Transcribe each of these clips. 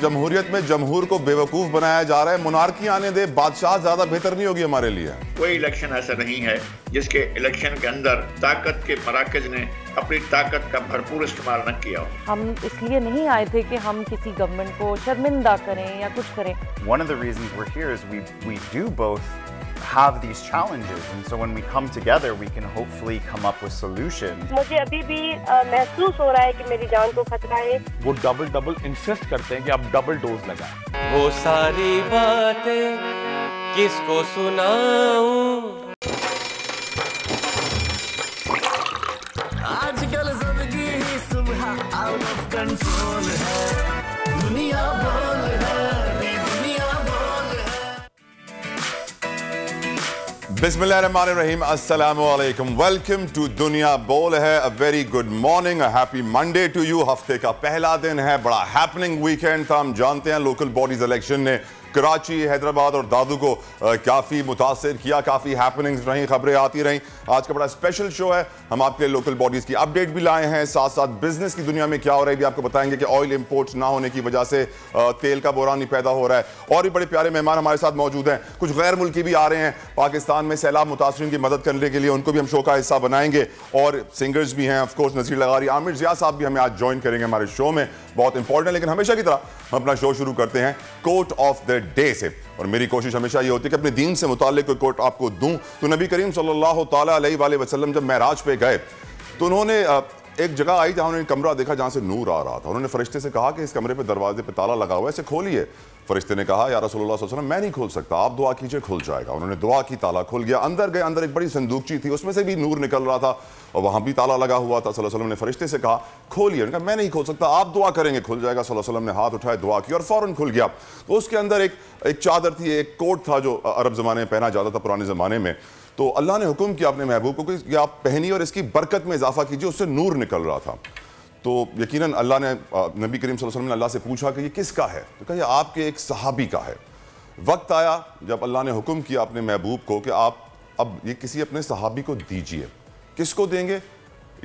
जमहूरियत में जमहूर को बेवकूफ बनाया जा रहा है। मोनार्की आने दे, बादशाह ज्यादा बेहतर नहीं होगी हमारे लिए। कोई इलेक्शन ऐसा नहीं है जिसके इलेक्शन के अंदर ताकत के मराकज ने अपनी ताकत का भरपूर इस्तेमाल न किया हो। हम इसलिए नहीं आए थे कि हम किसी गवर्नमेंट को शर्मिंदा करें या कुछ करें। One of the reasons we're here is we do both have these challenges, and so when we come together we can hopefully come up with solutions. मुझे अभी भी महसूस हो रहा है कि मेरी जान को खतरा है। वो डबल इंसिस्ट करते हैं कि आप डबल डोज लगाएं। वो सारी बातें किसको सुनाऊं? आजकल जिंदगी ही सुबह आउट ऑफ कंट्रोल है, दुनिया बोल है, दुनिया बोल है। बिस्मिल्लाहिर्रहमानिर्रहीम, अस्सलामु अलैकुम, वेलकम टू दुनिया बोल है। A very good morning, a happy Monday to you. हफ्ते का पहला दिन है, बड़ा हैपनिंग वीकेंड था। हम जानते हैं लोकल बॉडीज इलेक्शन ने कराची, हैदराबाद और दादू को काफ़ी मुतासिर किया, काफ़ी हैपनिंग्स रही, खबरें आती रहीं। आज का बड़ा स्पेशल शो है, हम आपके लोकल बॉडीज़ की अपडेट भी लाए हैं, साथ साथ बिजनेस की दुनिया में क्या हो रहा है भी आपको बताएंगे कि ऑयल इंपोर्ट ना होने की वजह से तेल का बोरान नहीं पैदा हो रहा है। और भी बड़े प्यारे मेहमान हमारे साथ मौजूद हैं, कुछ गैर मुल्की भी आ रहे हैं पाकिस्तान में सैलाब मुतासरीन की मदद करने के लिए, उनको भी हम शो का हिस्सा बनाएंगे। और सिंगर्स भी हैं, ऑफकोर्स नज़ीर लगारी, आमिर ज़िया साहब भी हमें आज ज्वाइन करेंगे हमारे शो में, बहुत इंपॉर्टेंट है। लेकिन हमेशा की तरह हम अपना शो शुरू करते हैं कोट ऑफ द डे से, और मेरी कोशिश हमेशा ये होती है कि अपने दीन से मुताल्लिक कोई कोट आपको दूं। तो नबी करीम सल्लल्लाहु ताला अलैहि वसल्लम जब मेराज पे गए तो उन्होंने एक जगह आई जहां उन्होंने कमरा देखा जहां से नूर आ रहा था। उन्होंने फरिश्ते से कहा कि इस कमरे पे दरवाजे पे ताला लगा हुआ है, इसे खोलिए। फरिश्ते ने कहा या रसूलुल्लाह सल्लल्लाहु अलैहि वसल्लम मैं नहीं खोल सकता, आप दुआ कीजिए खुल जाएगा। उन्होंने दुआ की, ताला खुल गया। अंदर गए, अंदर एक बड़ी संदूकची थी, उसमें से भी नूर निकल रहा था और वहां भी ताला लगा हुआ था। सल्लल्लाहु अलैहि वसल्लम ने फरिश्ते से कहा खोलिए, उन्होंने कहा मैं नहीं खोल सकता, आप दुआ करेंगे खुल जाएगा। सल्लल्लाहु अलैहि वसल्लम ने हाथ उठाया, दुआ की और फौरन खुल गया। तो उसके अंदर एक चादर थी, एक कोट था जो अरब ज़माने में पहना जाता था पुराने ज़माने में। तो अल्लाह ने हुक्म किया अपने महबूब को कि आप पहनिए और इसकी बरकत में इजाफा कीजिए, उससे नूर निकल रहा था। तो यकीनन अल्लाह ने नबी करीम सल्लल्लाहु अलैहि वसल्लम ने अल्लाह से पूछा कि ये किसका है, तो कहा ये आपके एक सहाबी का है। वक्त आया जब अल्लाह ने हुक्म किया अपने महबूब को कि आप अब ये किसी अपने सहाबी को दीजिए। किसको देंगे?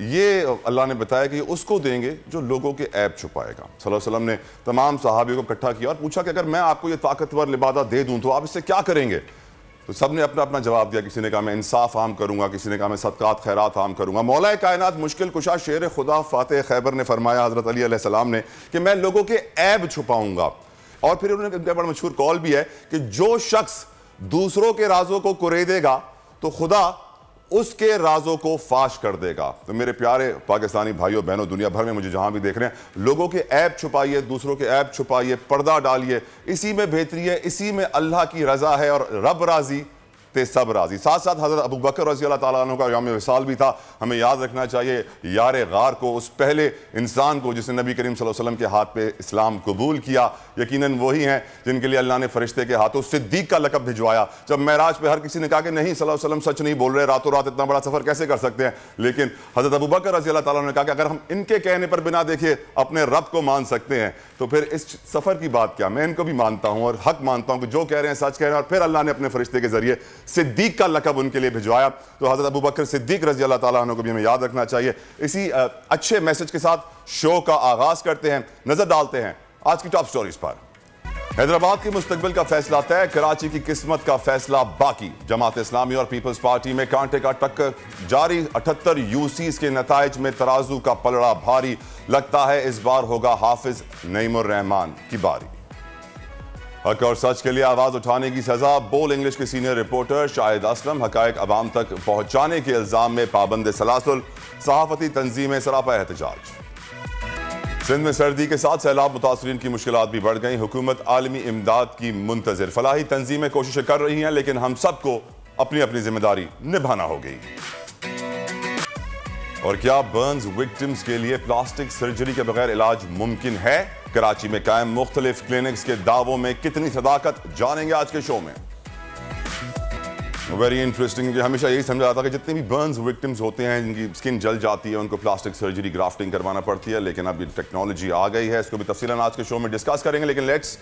ये अल्लाह ने बताया कि उसको देंगे जो लोगों के ऐब छुपाएगा। सल्लल्लाहु अलैहि वसल्लम ने तमाम सहाबियों को इकट्ठा किया और पूछा कि अगर मैं आपको ये ताकतवर लिबादा दे दूँ तो आप इससे क्या करेंगे? तो सब ने अपना अपना जवाब दिया। किसी ने कहा मैं इंसाफ आम करूंगा, किसी ने कहा मैं सदकात खैरात आम करूंगा। मौला कायनात मुश्किल कुशा शेर खुदा फातेह खैबर ने फरमाया हज़रत अली अलैहिस्सलाम ने कि मैं लोगों के ऐब छुपाऊंगा। और फिर उन्होंने बड़ा मशहूर कौल भी है कि जो शख्स दूसरों के राजों को कुरेदेगा तो खुदा उसके राजों को फाश कर देगा। तो मेरे प्यारे पाकिस्तानी भाइयों बहनों, दुनिया भर में मुझे जहां भी देख रहे हैं, लोगों के ऐब छुपाइए, दूसरों के ऐब छुपाइए, पर्दा डालिए, इसी में बेहतरी है, इसी में अल्लाह की रजा है और रब राजी ते सब राजी। साथ साथ हज़रत अबू बकर रज़ी अल्लाह ताला अन्हु का यौम विसाल भी था। हमें याद रखना चाहिए यार गार को, उस पहले इंसान को जिसने नबी करीम सल्लल्लाहु अलैहि वसल्लम के हाथ पे इस्लाम कबूल किया। यकीनन वही हैं जिनके लिए अल्लाह ने फरिश्ते के हाथों सिद्दीक का लक़ब भिजवाया। जब मेराज पे हर किसी ने कहा कि नहीं सल्लल्लाहु अलैहि वसल्लम सच नहीं बोल रहे, रातों रात इतना बड़ा सफ़र कैसे कर सकते हैं, लेकिन हज़रत अबू बकर रज़ी अल्लाह ताला ने कहा कि अगर हम इनके कहने पर बिना देखे अपने रब को मान सकते हैं तो फिर इस सफ़र की बात क्या। मैं इनको भी मानता हूँ और हक मानता हूँ कि जो कह रहे हैं सच कह रहे हैं। और फिर अल्लाह ने अपने फरिश्ते के जरिए सिद्दीक का लक़ब उनके लिए भिजवाया। तो हज़रत अबू बकर सिद्दीक रज़ी अल्लाह ताला अन्हु को भी हमें याद रखना चाहिए। इसी अच्छे मैसेज के साथ शो का आगाज करते हैं, नजर डालते हैं आज की टॉप स्टोरीज पर। हैदराबाद के मुस्तकबिल का फैसला तय, कराची की किस्मत का फैसला बाकी। जमात इस्लामी और पीपल्स पार्टी में कांटे का टक्कर जारी। 78 यूसीज के नताइज में तराजू का पलड़ा भारी। लगता है इस बार होगा हाफिज नईमुर रहमान की बारी। हक और सच के लिए आवाज उठाने की सजा। बोल इंग्लिश के सीनियर रिपोर्टर शाहिद असलम हकायक अवाम तक पहुंचाने के इल्जाम में पाबंद सलासुल। सहाफती तंजीमें सरापा एहतजाज। सिंध में सर्दी के साथ सैलाब मुतासरीन की मुश्किलात भी बढ़ गई। हुकूमत आलमी इमदाद की मुंतजिर। फलाही तंजीमें कोशिशें कर रही हैं लेकिन हम सबको अपनी अपनी जिम्मेदारी निभाना होगी। और क्या बर्न्स विक्टिम्स के लिए प्लास्टिक सर्जरी के बगैर इलाज मुमकिन है? कराची में कायम मुख्तलिफ क्लिनिक्स के दावों में कितनी सदाकत, जानेंगे आज के शो में। Very interesting. मुझे हमेशा यही समझा आता है कि जितने भी बर्न्स विक्टिम्स होते हैं जिनकी स्किन जल जाती है उनको प्लास्टिक सर्जरी ग्राफ्टिंग करवाना पड़ती है, लेकिन अब ये टेक्नोलॉजी आ गई है। इसको भी तफसीलन आज के शो में डिस्कस करेंगे। लेकिन let's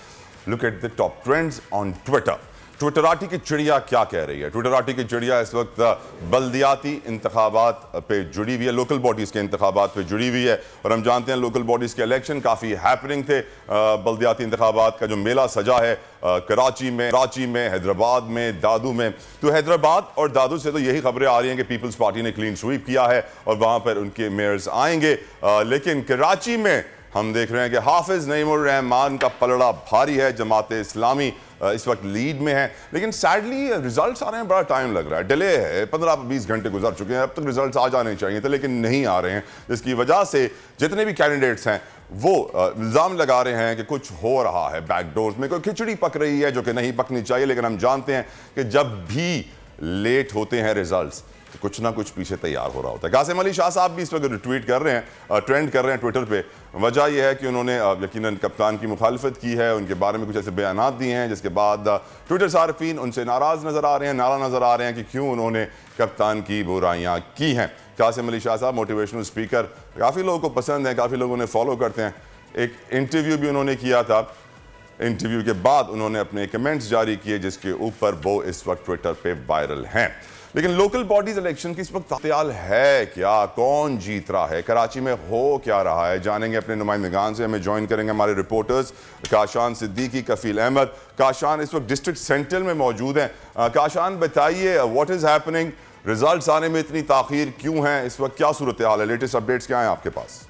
look at the top trends on Twitter. Twitterati की चिड़िया क्या कह रही है? ट्विटराटी की चिड़िया इस वक्त बल्दियाती इंतखाबात पे जुड़ी हुई है, लोकल बॉडीज़ के इंतखाबात पे जुड़ी हुई है। और हम जानते हैं लोकल बॉडीज़ के इलेक्शन काफ़ी हैपनिंग थे। बल्दियाती इंतखाबात का जो मेला सजा है कराची में, हैदराबाद में, दादू में, तो हैदराबाद और दादू से तो यही खबरें आ रही हैं कि पीपल्स पार्टी ने क्लीन स्वीप किया है और वहाँ पर उनके मेयर्स आएंगे। लेकिन कराची में हम देख रहे हैं कि हाफिज नईमुर रहमान का पलड़ा भारी है। जमात इस्लामी इस वक्त लीड में है, लेकिन सैडली रिजल्ट्स आ रहे हैं, बड़ा टाइम लग रहा है, डिले है, 15-20 घंटे गुजर चुके हैं, अब तक रिजल्ट्स आ जाने चाहिए थे लेकिन नहीं आ रहे हैं, जिसकी वजह से जितने भी कैंडिडेट्स हैं वो इल्ज़ाम लगा रहे हैं कि कुछ हो रहा है बैकडोर्स में, कोई खिचड़ी पक रही है जो कि नहीं पकनी चाहिए। लेकिन हम जानते हैं कि जब भी लेट होते हैं रिजल्ट्स तो कुछ ना कुछ पीछे तैयार हो रहा होता है। कासिम अली शाह साहब भी इस वक्त ट्वीट कर रहे हैं, ट्रेंड कर रहे हैं ट्विटर पे। वजह यह है कि उन्होंने यकीनन कप्तान की मुखालफत की है, उनके बारे में कुछ ऐसे बयानात दिए हैं जिसके बाद ट्विटर सार्फिन उनसे नाराज़ नज़र आ रहे हैं, नाराज़ नज़र आ रहे हैं कि क्यों उन्होंने कप्तान की बुराइयाँ की हैं। कासिम अली शाह साहब मोटिवेशनल स्पीकर, काफ़ी लोगों को पसंद है, काफ़ी लोग उन्हें फॉलो करते हैं। एक इंटरव्यू भी उन्होंने किया था, इंटरव्यू के बाद उन्होंने अपने कमेंट्स जारी किए जिसके ऊपर वो इस वक्त ट्विटर पे वायरल हैं। लेकिन लोकल बॉडीज इलेक्शन की इस वक्त तात्याल है क्या? कौन जीत रहा है? कराची में हो क्या रहा है? जानेंगे अपने नुमाइंदगान से। हमें ज्वाइन करेंगे हमारे रिपोर्टर्स काशान सिद्दीकी, कफील अहमद। काशान इस वक्त डिस्ट्रिक्ट सेंट्रल में मौजूद हैं। काशान बताइए, व्हाट इज हैपनिंग? रिजल्ट्स आने में इतनी ताखीर क्यों है? इस वक्त क्या सूरत हाल है? लेटेस्ट अपडेट्स क्या हैं आपके पास?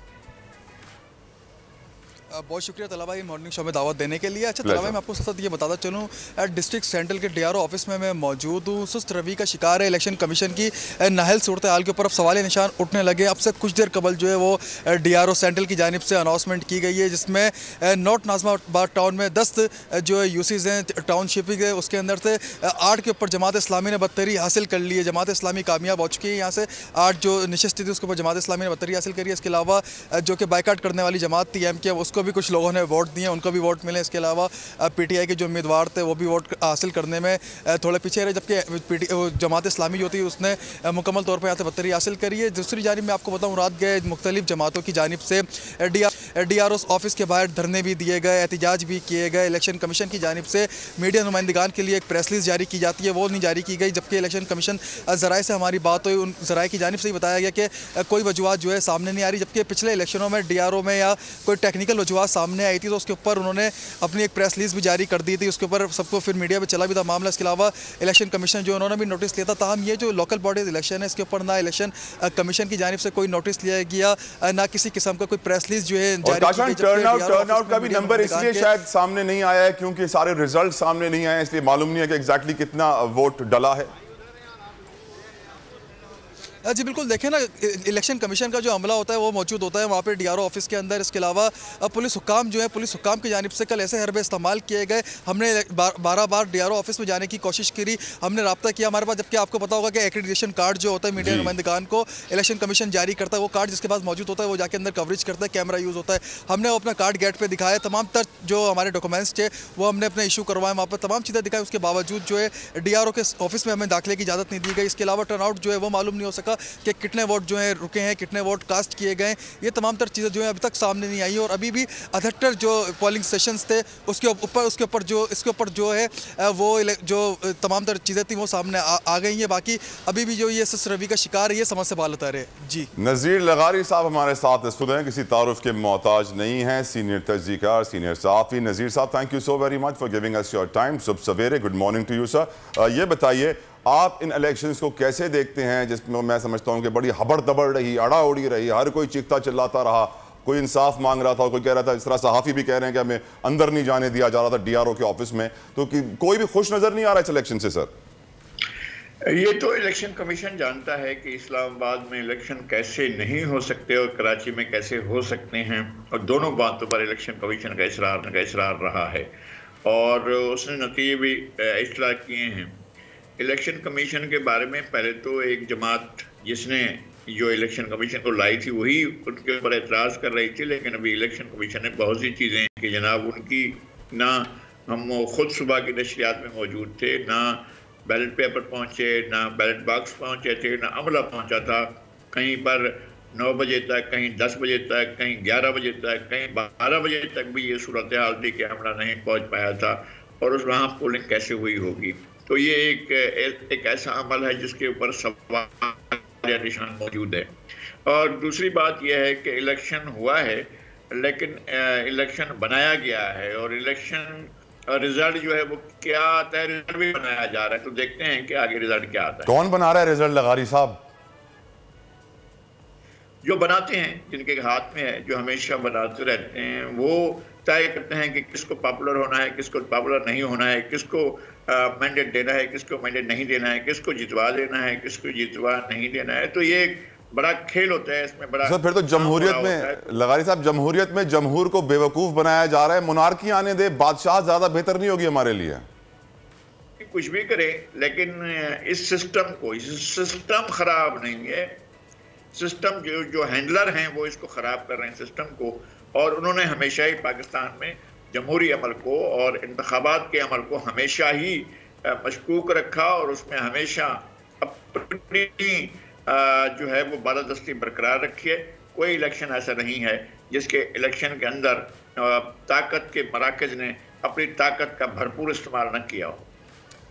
बहुत शुक्रिया तला भाई मॉर्निंग शो में दावत देने के लिए। अच्छा तला भाई, मैं आपको साथ ये बताता चलूँ, डिस्ट्रिक्ट सेंट्रल के DRO ऑफिस में मैं मौजूद हूँ। सुस्त रवि का शिकार है इलेक्शन कमीशन की नाहल सूरत हाल के ऊपर अब सवाल निशान उठने लगे। अब से कुछ देर कबल जो है वो DRO सेंट्रल की जानिब से अनाउंसमेंट की गई है जिसमें नॉर्थ नाज़िमाबाद टाउन में 10 जो यूसीज हैं टाउनशिप के, उसके अंदर से 8 के ऊपर जमात इस्लामी ने बदतरी हासिल कर ली है। जमात इस्लामी कामयाब हो चुकी है। यहाँ से 8 जो नशिस्ती थी उसके ऊपर जमात इस्लामी ने बदतरी हासिल करी है। इसके अलावा जो कि बाइकाट करने वाली जमात थी MK, उसको भी कुछ लोगों ने वोट दिए, उनको भी वोट मिले। इसके अलावा PTI के जो उम्मीदवार थे वो भी वोट हासिल करने में थोड़े पीछे रहे, जबकि जमात इस्लामी जो थी उसने मुकम्मल तौर पर यहाँ से बदतरी हासिल करी है। दूसरी जानिब मैं आपको बताऊँ, रात गए मुख्तलिफ जमातों की जानिब से DRO ऑफिस के बाहर धरने भी दिए गए, एहतजाज भी किए गए। इलेक्शन कमीशन की जानिब से मीडिया नुमाइंदगान के लिए एक प्रेस रिलीज जारी की जाती है, वो नहीं जारी की गई। जबकि इलेक्शन कमीशन ज़राए से हमारी बात हुई, उन ज़राए की जानिब से ही बताया गया कि कोई वजूहत जो है सामने नहीं आ रही। जबकि पिछले इलेक्शनों में DRO में या कोई टेक्निकल वजूहत सामने आई थी तो उसके ऊपर उन्होंने अपनी एक प्रेस रिलीज भी जारी कर दी थी, उसके ऊपर सबको फिर मीडिया में चला भी था मामला। इसके अलावा इलेक्शन कमीशन जो उन्होंने भी नोटिस लिया था। ताहम ये जो लोकल बॉडीज इलेक्शन है इसके ऊपर ना इलेक्शन कमीशन की जानिब से कोई नोटिस लिया गया, ना किसी किस्म का कोई प्रेस रिलीज जो है जारी। टर्नआउट का भी नंबर इसलिए शायद सामने नहीं आया है क्योंकि सारे रिजल्ट सामने नहीं आए, इसलिए मालूम नहीं है कि एग्जैक्टली कितना वोट डला है। जी बिल्कुल, देखें ना, इलेक्शन कमीशन का जो अमला होता है वो मौजूद होता है वहाँ पे DRO ऑफिस के अंदर। इसके अलावा पुलिस हुक्काम जो है, पुलिस हुक्काम की जानिब से कल ऐसे हरबे इस्तेमाल किए गए। हमने 12 बार DRO ऑफिस में जाने की कोशिश करी, हमने रब्ता किया हमारे पास, जबकि आपको पता होगा कि एक्रेडिटेशन कार्ड जो होता है मीडिया नुमाइंदगान को इलेक्शन कमीशन जारी करता है, वो कार्ड जिसके पास मौजूद होता है वो जाके अंदर कवरेज करता है, कैमरा यूज़ होता है। हमने वो अपना कार्ड गेट पर दिखाया, तमाम तर जो हमारे डॉक्यूमेंट्स थे वो हमने अपने इशू करवाए, वहाँ पर तमाम चीज़ें दिखाई। उसके बावजूद जो है DRO के ऑफिस में हमें दाखिले की इजाज़त नहीं दी गई। इसके अलावा टर्नआउट जो है वो मालूम नहीं हो सका कि कितने वोट जो है रुके हैं, कितने वोट कास्ट किए गए। ये तमाम तर चीज़ें जो है अभी तक सामने नहीं आई और अभी भी 78 जो पोलिंग स्टेशंस थे उसके ऊपर जो है वो जो तमाम तर चीज़ें थी वो सामने आ गई हैं। बाकी अभी भी जो ये रवि का शिकार है ये समझ से बाल है। जी नज़ीर लगारी साहब हमारे साथ इस वक्त हैं, किसी तारुफ के मोहताज नहीं हैं, सीनियर तजज़ीकार, सीनियर सहाफ़ी। नज़ीर साहब, thank you so very much for giving us your time. सुबह सवेरे good morning to you sir. ये बताइए आप इन इलेक्शंस को कैसे देखते हैं जिसमें मैं समझता हूँ कि बड़ी हबड़ दबड़ रही, अड़ा उड़ी रही, हर कोई चीखता चिल्लाता रहा, कोई इंसाफ मांग रहा था, कोई कह रहा था, इस तरह सहाफ़ी भी कह रहे हैं कि हमें अंदर नहीं जाने दिया जा रहा था DRO के ऑफिस में, तो कोई भी खुश नज़र नहीं आ रहा है इलेक्शन से सर। ये तो इलेक्शन कमीशन जानता है कि इस्लामाबाद में इलेक्शन कैसे नहीं हो सकते और कराची में कैसे हो सकते हैं, और दोनों बातों पर इलेक्शन कमीशन का इसरार रहा है और उसने नतीजे भी इस्तेमाल किए हैं। इलेक्शन कमीशन के बारे में पहले तो एक जमात जिसने जो इलेक्शन कमीशन को लाई थी वही उनके ऊपर एतराज़ कर रही थी, लेकिन अभी इलेक्शन कमीशन ने बहुत सी चीज़ें कि जनाब उनकी ना हम खुद सुबह की नशरियात में मौजूद थे, ना बैलेट पेपर पहुँचे, ना बैलेट बॉक्स पहुँचे थे, ना अमला पहुँचा था। कहीं पर 9 बजे तक, कहीं 10 बजे तक, कहीं 11 बजे तक, कहीं 12 बजे तक भी ये सूरत हाल थी कि अमला नहीं पहुँच पाया था। और उस वहाँ पोलिंग कैसे हुई होगी। तो ये एक ऐसा अमल है जिसके ऊपर सवाल या निशान मौजूद है। और दूसरी बात यह है कि इलेक्शन हुआ है, लेकिन इलेक्शन बनाया गया है और इलेक्शन रिजल्ट जो है वो क्या आता है, रिजल्ट भी बनाया जा रहा है। तो देखते हैं कि आगे रिजल्ट क्या आता है। कौन बना रहा है रिजल्ट लगारी साहब? जो बनाते हैं, जिनके हाथ में है, जो हमेशा बनाते रहते हैं, वो तय करते हैं कि किसको पॉपुलर होना है, किसको पॉपुलर नहीं होना है, किसको मैंडेट देना है, किसको मैंडेट नहीं देना है, किसको जितवा देना है, किसको जितवा नहीं देना है। तो ये एक बड़ा खेल होता है, इसमें बड़ा सर फिर तो जमहूरियत में लगारी साहब, जमहूरियत में जमहूर को बेवकूफ बनाया जा रहा है। मोनार्की आने दे, बादशाह ज्यादा बेहतर नहीं होगी हमारे लिए? कुछ भी करे, लेकिन इस सिस्टम खराब नहीं है। सिस्टम जो हैंडलर हैं वो इसको खराब कर रहे हैं सिस्टम को, और उन्होंने हमेशा ही पाकिस्तान में जमहूरी अमल को और इंतखाबात के अमल को हमेशा ही मशकूक रखा और उसमें हमेशा अपनी जो है वो बालादस्ती बरकरार रखी है। कोई इलेक्शन ऐसा नहीं है जिसके इलेक्शन के अंदर ताकत के मराकज ने अपनी ताकत का भरपूर इस्तेमाल न किया हो।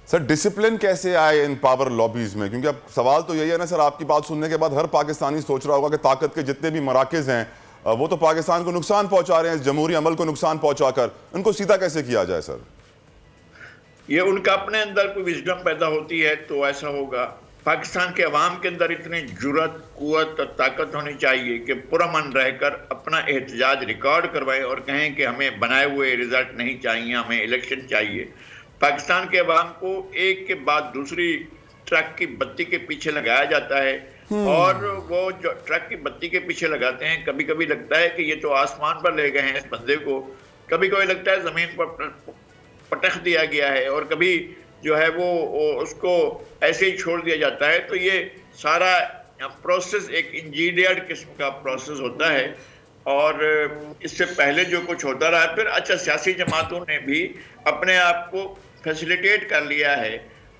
सर डिसिप्लिन कैसे आए इन पावर लॉबीज में? क्योंकि अब सवाल तो यही है ना सर, आपकी बात सुनने के बाद हर पाकिस्तानी सोच रहा होगा कि ताकत के जितने भी मराकज हैं वो तो पाकिस्तान को नुकसान पहुंचा रहे हैं, जमहूरी अमल को नुकसान पहुंचाकर उनको सीधा कैसे किया जाए? सर ये उनका अपने अंदर कोई विजडम पैदा होती है तो ऐसा होगा। पाकिस्तान के अवाम के अंदर इतनी जुर्रत, कुव्वत और ताकत होनी चाहिए कि पुरअमन रहकर अपना एहतजाज रिकॉर्ड करवाएं और कहें कि हमें बनाए हुए रिजल्ट नहीं चाहिए, हमें इलेक्शन चाहिए। पाकिस्तान के अवाम को एक के बाद दूसरी ट्रक की बत्ती के पीछे लगाया जाता है और वो जो ट्रक की बत्ती के पीछे लगाते हैं, कभी कभी लगता है कि ये तो आसमान पर ले गए हैं इस बंदे को, कभी कभी लगता है जमीन पर पटक दिया गया है और कभी जो है वो उसको ऐसे ही छोड़ दिया जाता है। तो ये सारा प्रोसेस एक इंजीनियर्ड किस्म का प्रोसेस होता है और इससे पहले जो कुछ होता रहा है। फिर अच्छा, सियासी जमातों ने भी अपने आप को फैसिलिटेट कर लिया है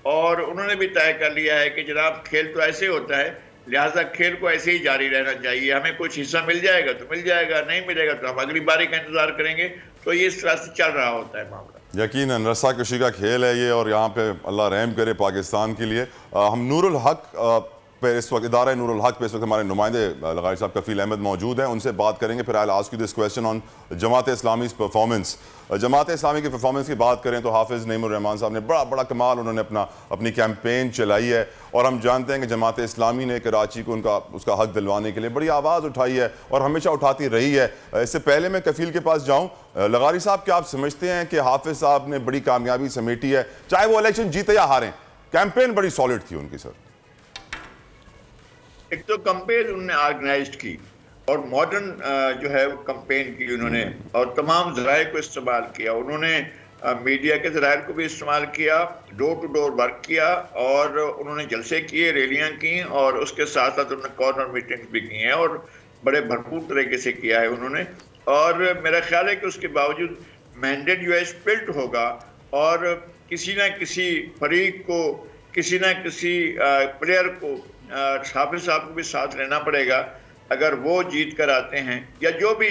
और उन्होंने भी तय कर लिया है कि जनाब खेल तो ऐसे होता है, लिहाजा खेल को ऐसे ही जारी रहना चाहिए। हमें कुछ हिस्सा मिल जाएगा तो मिल जाएगा, नहीं मिलेगा तो हम अगली बारी का इंतजार करेंगे। तो ये इस तरह से चल रहा होता है मामला। यकीनन रस्सा कशी का खेल है ये, और यहाँ पे अल्लाह रहम करे पाकिस्तान के लिए। हम नूरुल हक पे इस वक्त इदारा नूरुल हक पे इस वक्त हमारे नुमाइंदे लगारी साहब कफील अहमद मौजूद हैं, उनसे बात करेंगे। फिर I ask you this question on Jamaat Islami performance. Jamaat Islami की परफॉर्मेंस की बात करें तो हाफिज़ नईमुर रहमान साहब ने बड़ा कमाल उन्होंने अपनी कैंपेन चलाई है और हम जानते हैं कि जमात इस्लामी ने कराची को उसका हक दिलवाने के लिए बड़ी आवाज़ उठाई है और हमेशा उठाती रही है। इससे पहले मैं कफील के पास जाऊँ, लगारी साहब क्या आप समझते हैं कि हाफिज़ साहब ने बड़ी कामयाबी समेटी है, चाहे वो इलेक्शन जीते या हारें? कैंपेन बड़ी सॉलिड थी उनकी सर। एक तो कैंपेन उन्होंने ऑर्गेनाइज्ड की और मॉडर्न जो है वो कैंपेन की उन्होंने, और तमाम ज़राए को इस्तेमाल किया उन्होंने, मीडिया के ज़राए को भी इस्तेमाल किया, डोर टू डोर वर्क किया और उन्होंने जलसे किए, रैलियां की और उसके साथ साथ उन्होंने कॉर्नर मीटिंग्स भी की हैं और बड़े भरपूर तरीके से किया है उन्होंने। और मेरा ख्याल है कि उसके बावजूद मैंडेट जो है स्प्लिट होगा और किसी न किसी फरीक को, किसी न किसी प्लेयर को, हाफिज साहब को भी साथ लेना पड़ेगा। अगर वो जीत कर आते हैं या जो भी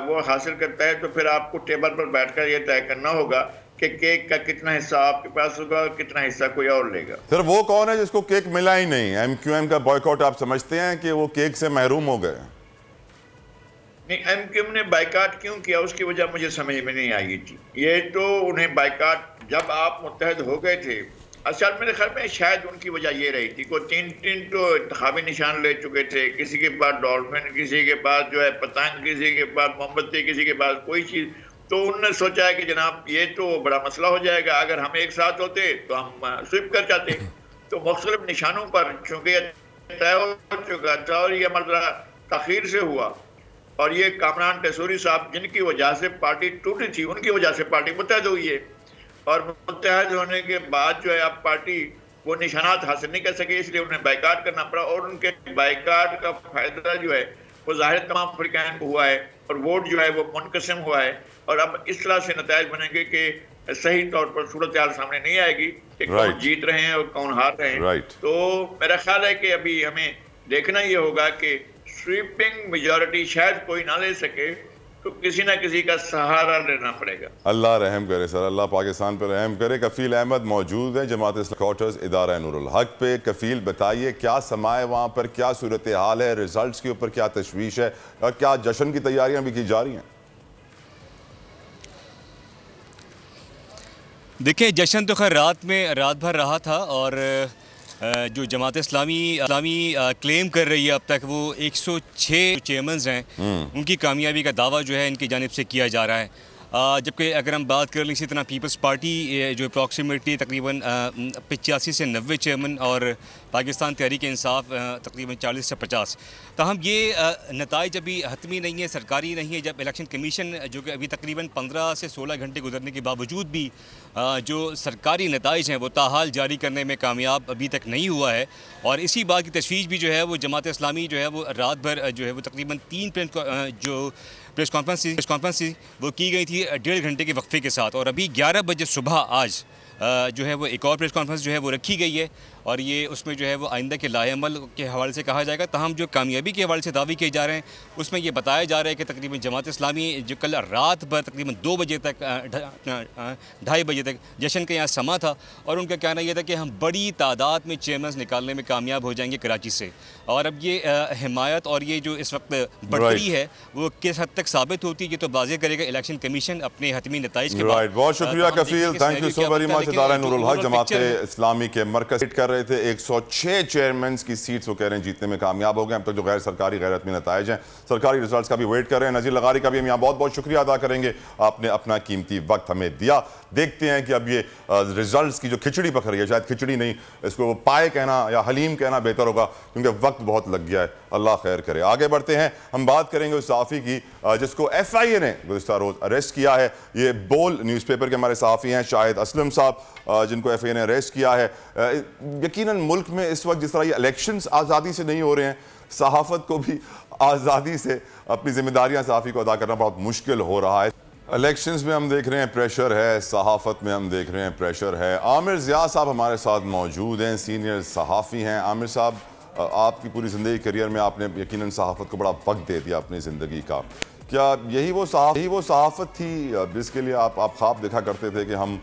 वो हासिल करता है तो फिर आपको टेबल पर बैठकर ये तय करना होगा कि केक का कितना हिस्सा आपके पास होगा और कितना हिस्सा कोई और लेगा। फिर वो कौन है जिसको केक मिला ही नहीं? MQM का बॉयकॉट आप समझते हैं कि वो केक से महरूम हो गए? नहीं, MQM ने बाइकाट क्यों किया उसकी वजह मुझे समझ में नहीं आई थी। ये तो उन्हें बाइकाट, जब आप मुत्तहद हो गए थे, अच्छा मेरे ख्याल में शायद उनकी वजह ये रही थी को तीन तो इंतखाबी निशान ले चुके थे, किसी के पास डॉल्फिन, किसी के पास जो है पतंग, किसी के पास मोमबत्ती, किसी के पास कोई चीज़। तो उन्होंने सोचा है कि जनाब ये तो बड़ा मसला हो जाएगा, अगर हम एक साथ होते तो हम स्विप कर जाते। तो मुख्तलिफ निशानों पर चूँकि तय हो चुका था और ये अमल तखीर से हुआ और ये कामरान टेसूरी साहब जिनकी वजह से पार्टी टूटी थी, उनकी वजह से पार्टी मुत्तहद हुई है और मुत्तहद होने के बाद जो है अब पार्टी वो निशानात हासिल नहीं कर सके, इसलिए उन्हें बाइकाट करना पड़ा और उनके बाइकाट का फायदा जो है वो ज़ाहिर तमाम अफ्रीकन को हुआ है और वोट जो है वो मुनकसिम हुआ है। और अब इस तरह से नताइज बनेंगे कि सही तौर पर सूरत हाल सामने नहीं आएगी कि कौन जीत रहे हैं और कौन हार रहे हैं। तो मेरा ख्याल है कि अभी हमें देखना ये होगा कि स्वीपिंग मेजॉरिटी शायद कोई ना ले सके, तो किसी ना किसी का सहारा लेना पड़ेगा। अल्लाह रहम करे सर, अल्लाह पाकिस्तान पर रहम करे। कफील अहमद मौजूद हैं जमात इस्लामी क्वार्टर्स इदारा नूरुल हक पे। कफील बताइए क्या समाए वहाँ पर, क्या सूरत हाल है, रिजल्ट्स के ऊपर क्या तशवीश है और क्या जश्न की तैयारियाँ भी की जा रही हैं? देखिए, जश्न तो खैर रात भर रहा था और जो जमात इस्लामी क्लेम कर रही है अब तक वो 106 चेयरमैन हैं, उनकी कामयाबी का दावा जो है इनकी जानिब से किया जा रहा है। जबकि अगर हम बात कर लें इसी तरह पीपल्स पार्टी जो अप्रॉक्सीमेटली तकरीबन 85 से 90 चेयरमैन और पाकिस्तान तहरीक इंसाफ तकरीबन 40 से 50। ताहम ये नताइज अभी हतमी नहीं है, सरकारी नहीं है। जब इलेक्शन कमीशन जो कि अभी तकरीबन 15 से 16 घंटे गुजरने के बावजूद भी जो सरकारी नताइज हैं वो ताहाल जारी करने में कामयाब अभी तक नहीं हुआ है। और इसी बात की तशवीश भी जो है वो जमात इस्लामी जो है वो रात भर जो है वो तकरीबन 3 प्रेस कॉन्फ्रेंस वो की गई थी 1.5 घंटे के वक्फे के साथ। और अभी 11 बजे सुबह आज जो है वो एक और प्रेस कॉन्फ्रेंस जो है वो रखी गई है और ये उसमें जो है वो आइंदा के लाएअमल के हवाले से कहा जाएगा। ताहम जो कामयाबी के हवाले से दावे किए जा रहे हैं उसमें ये बताया जा रहा है कि तकरीबन जमात इस्लामी जो कल रात भर तकरीबन 2 बजे तक 2:30 बजे तक जश्न के यहाँ समा था और उनका कहना यह था कि हम बड़ी तादाद में चेयरमैन निकालने में कामयाब हो जाएंगे कराची से। और अब ये हिमायत और ये जो इस वक्त बढ़ती है वो किस हद तक साबित होती है ये तो वाज़ेह करेगा इलेक्शन कमीशन अपने हतमी नताइज के बाद। बहुत शुक्रिया Kafeel, thank you so very much. Idara Noorul हक जमात इस्लामी के मरकज कर रहे थे 106 चेयरमैन की सीट्स वो कह रहे हैं जीतने में कामयाब हो गए। अब तक जो गैर सरकारी गैर हतमी नताइज हैं, सरकारी रिजल्ट्स का भी वेट कर रहे हैं। नज़ीर लगारी का भी हम यहाँ बहुत बहुत शुक्रिया अदा करेंगे, आपने अपना कीमती वक्त हमें दिया। देखते हैं कि अब ये रिजल्ट्स की जो खिचड़ी पक रही है, शायद खिचड़ी नहीं इसको पाए कहना या हलीम कहना बेहतर होगा क्योंकि वक्त बहुत लग गया है। अल्लाह खैर करे। आगे बढ़ते हैं, हम बात करेंगे उस सहाफ़ी की जिसको FIA ने गुज़िश्ता रोज़ अरेस्ट किया है। ये बोल न्यूज़पेपर के हमारे सहाफ़ी हैं शाहिद असलम साहब, जिनको FIA ने अरेस्ट किया है। यकीनन मुल्क में इस वक्त जिस तरह ये इलेक्शंस आज़ादी से नहीं हो रहे हैं, सहाफ़त को भी आज़ादी से अपनी जिम्मेदारियाँ सहाफ़ी को अदा करना बहुत मुश्किल हो रहा है। इलेक्शंस में हम देख रहे हैं प्रेशर है, सहाफ़त में हम देख रहे हैं प्रेशर है। आमिर ज़िया साहब हमारे साथ मौजूद हैं, सीनियर सहाफ़ी हैं। आमिर साहब, आपकी पूरी ज़िंदगी करियर में आपने यकीनन सहाफ़त को बड़ा वक्त दे दिया अपनी ज़िंदगी का। क्या यही वो सहाफ़त थी जिसके लिए आप ख्वाब देखा करते थे कि हम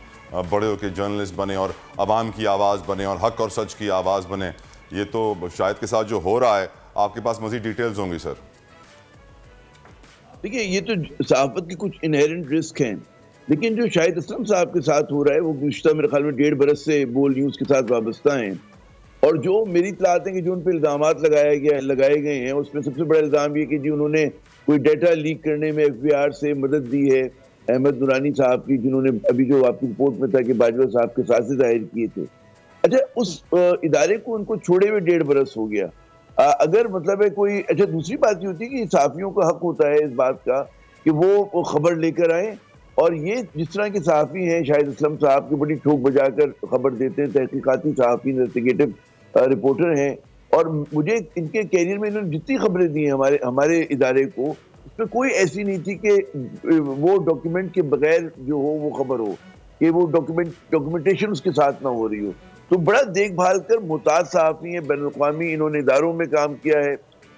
बड़े होकर जर्नलिस्ट बने और आवाम की आवाज़ बने और हक और सच की आवाज़ बने? ये तो शाहिद के साथ जो हो रहा है, आपके पास मज़ीद डिटेल्स होंगी सर। देखिए, ये तो सहाफ़त की कुछ इनहेरेंट रिस्क हैं, लेकिन जो शाहिद असलम साहब के साथ हो रहा है वो गुज़िश्ता मेरे ख्याल में 1.5 बरस से बोल न्यूज़ के साथ वाबस्ता हैं। और जो मेरी इत्तलात है कि जो उन पर इल्ज़ामात लगाए गए हैं उसमें सबसे बड़ा इल्ज़ाम ये कि जी उन्होंने कोई डाटा लीक करने में FBR से मदद दी है अहमद नुरानी साहब की, जिन्होंने अभी जो आपकी रिपोर्ट में था कि बाजवा साहब के साथ से जाहिर किए थे। अच्छा, उस इदारे को उनको छोड़े हुए 1.5 बरस हो गया। अगर मतलब है कोई, अच्छा दूसरी बात ये होती है कि सहाफ़ियों का हक होता है इस बात का कि वो खबर लेकर आए, और ये जिस तरह के सहाफ़ी हैं शाहिद असलम साहब की बड़ी ठोक बजाकर खबर देते हैं, तहकीकाती सहाफ़ी इन्वेस्टिगेटिव रिपोर्टर हैं। और मुझे इनके कैरियर में इन्होंने जितनी खबरें दी हैं हमारे इदारे को, उसमें कोई ऐसी नहीं थी कि वो डॉक्यूमेंट के बगैर जो हो वो खबर हो, कि वो डॉक्यूमेंटेशन उसके साथ ना हो रही हो। तो बड़ा देखभाल कर मुताद सहाफ़ी हैं, बैनुल-अक़वामी इन्होंने इदारों में काम किया है,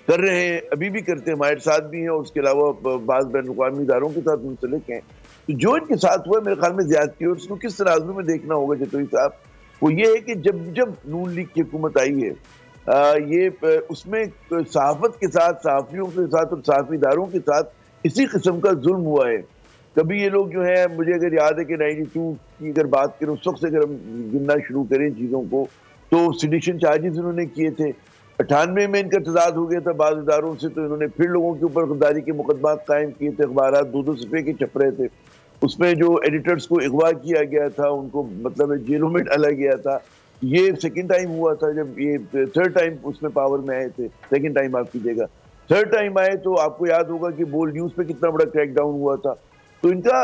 कर रहे हैं, अभी भी करते हैं, हमारे साथ भी हैं और उसके अलावा बाज़ बैनुल-अक़वामी इदारों के साथ मुंसलिक हैं। तो जो इनके साथ हुआ मेरे ख्याल में ज़्यादती है और उसको किस तराजू में देखना होगा जतोई साहब, वो ये है कि जब नून लीग की हुकूमत आई है, ये उसमें सहाफ़त के साथ, सहाफ़ियों के साथ और सहाफ़ी इदारों के साथ इसी किस्म का जुल्म हुआ है। कभी ये लोग जो है, मुझे अगर याद है कि 92 की अगर बात करें, उस वक्त से अगर हम गिनना शुरू करें चीज़ों को, तो सिडिशन चार्जेस इन्होंने किए थे। 98 में इनका तजाद हो गया था बाज़ इदारों से, तो इन्होंने फिर लोगों के ऊपर गद्दारी के मुकदमात कायम किए थे। अखबार 2-2 सफ़े के छप रहे थे, उसमें जो एडिटर्स को अगवा किया गया था, उनको मतलब जेलों में डाला गया था। ये सेकंड टाइम हुआ था, जब ये थर्ड टाइम उसमें पावर में आए थे। सेकंड टाइम आप कीजिएगा, थर्ड टाइम आए तो आपको याद होगा कि बोल न्यूज़ पे कितना बड़ा क्रैकडाउन हुआ था। तो इनका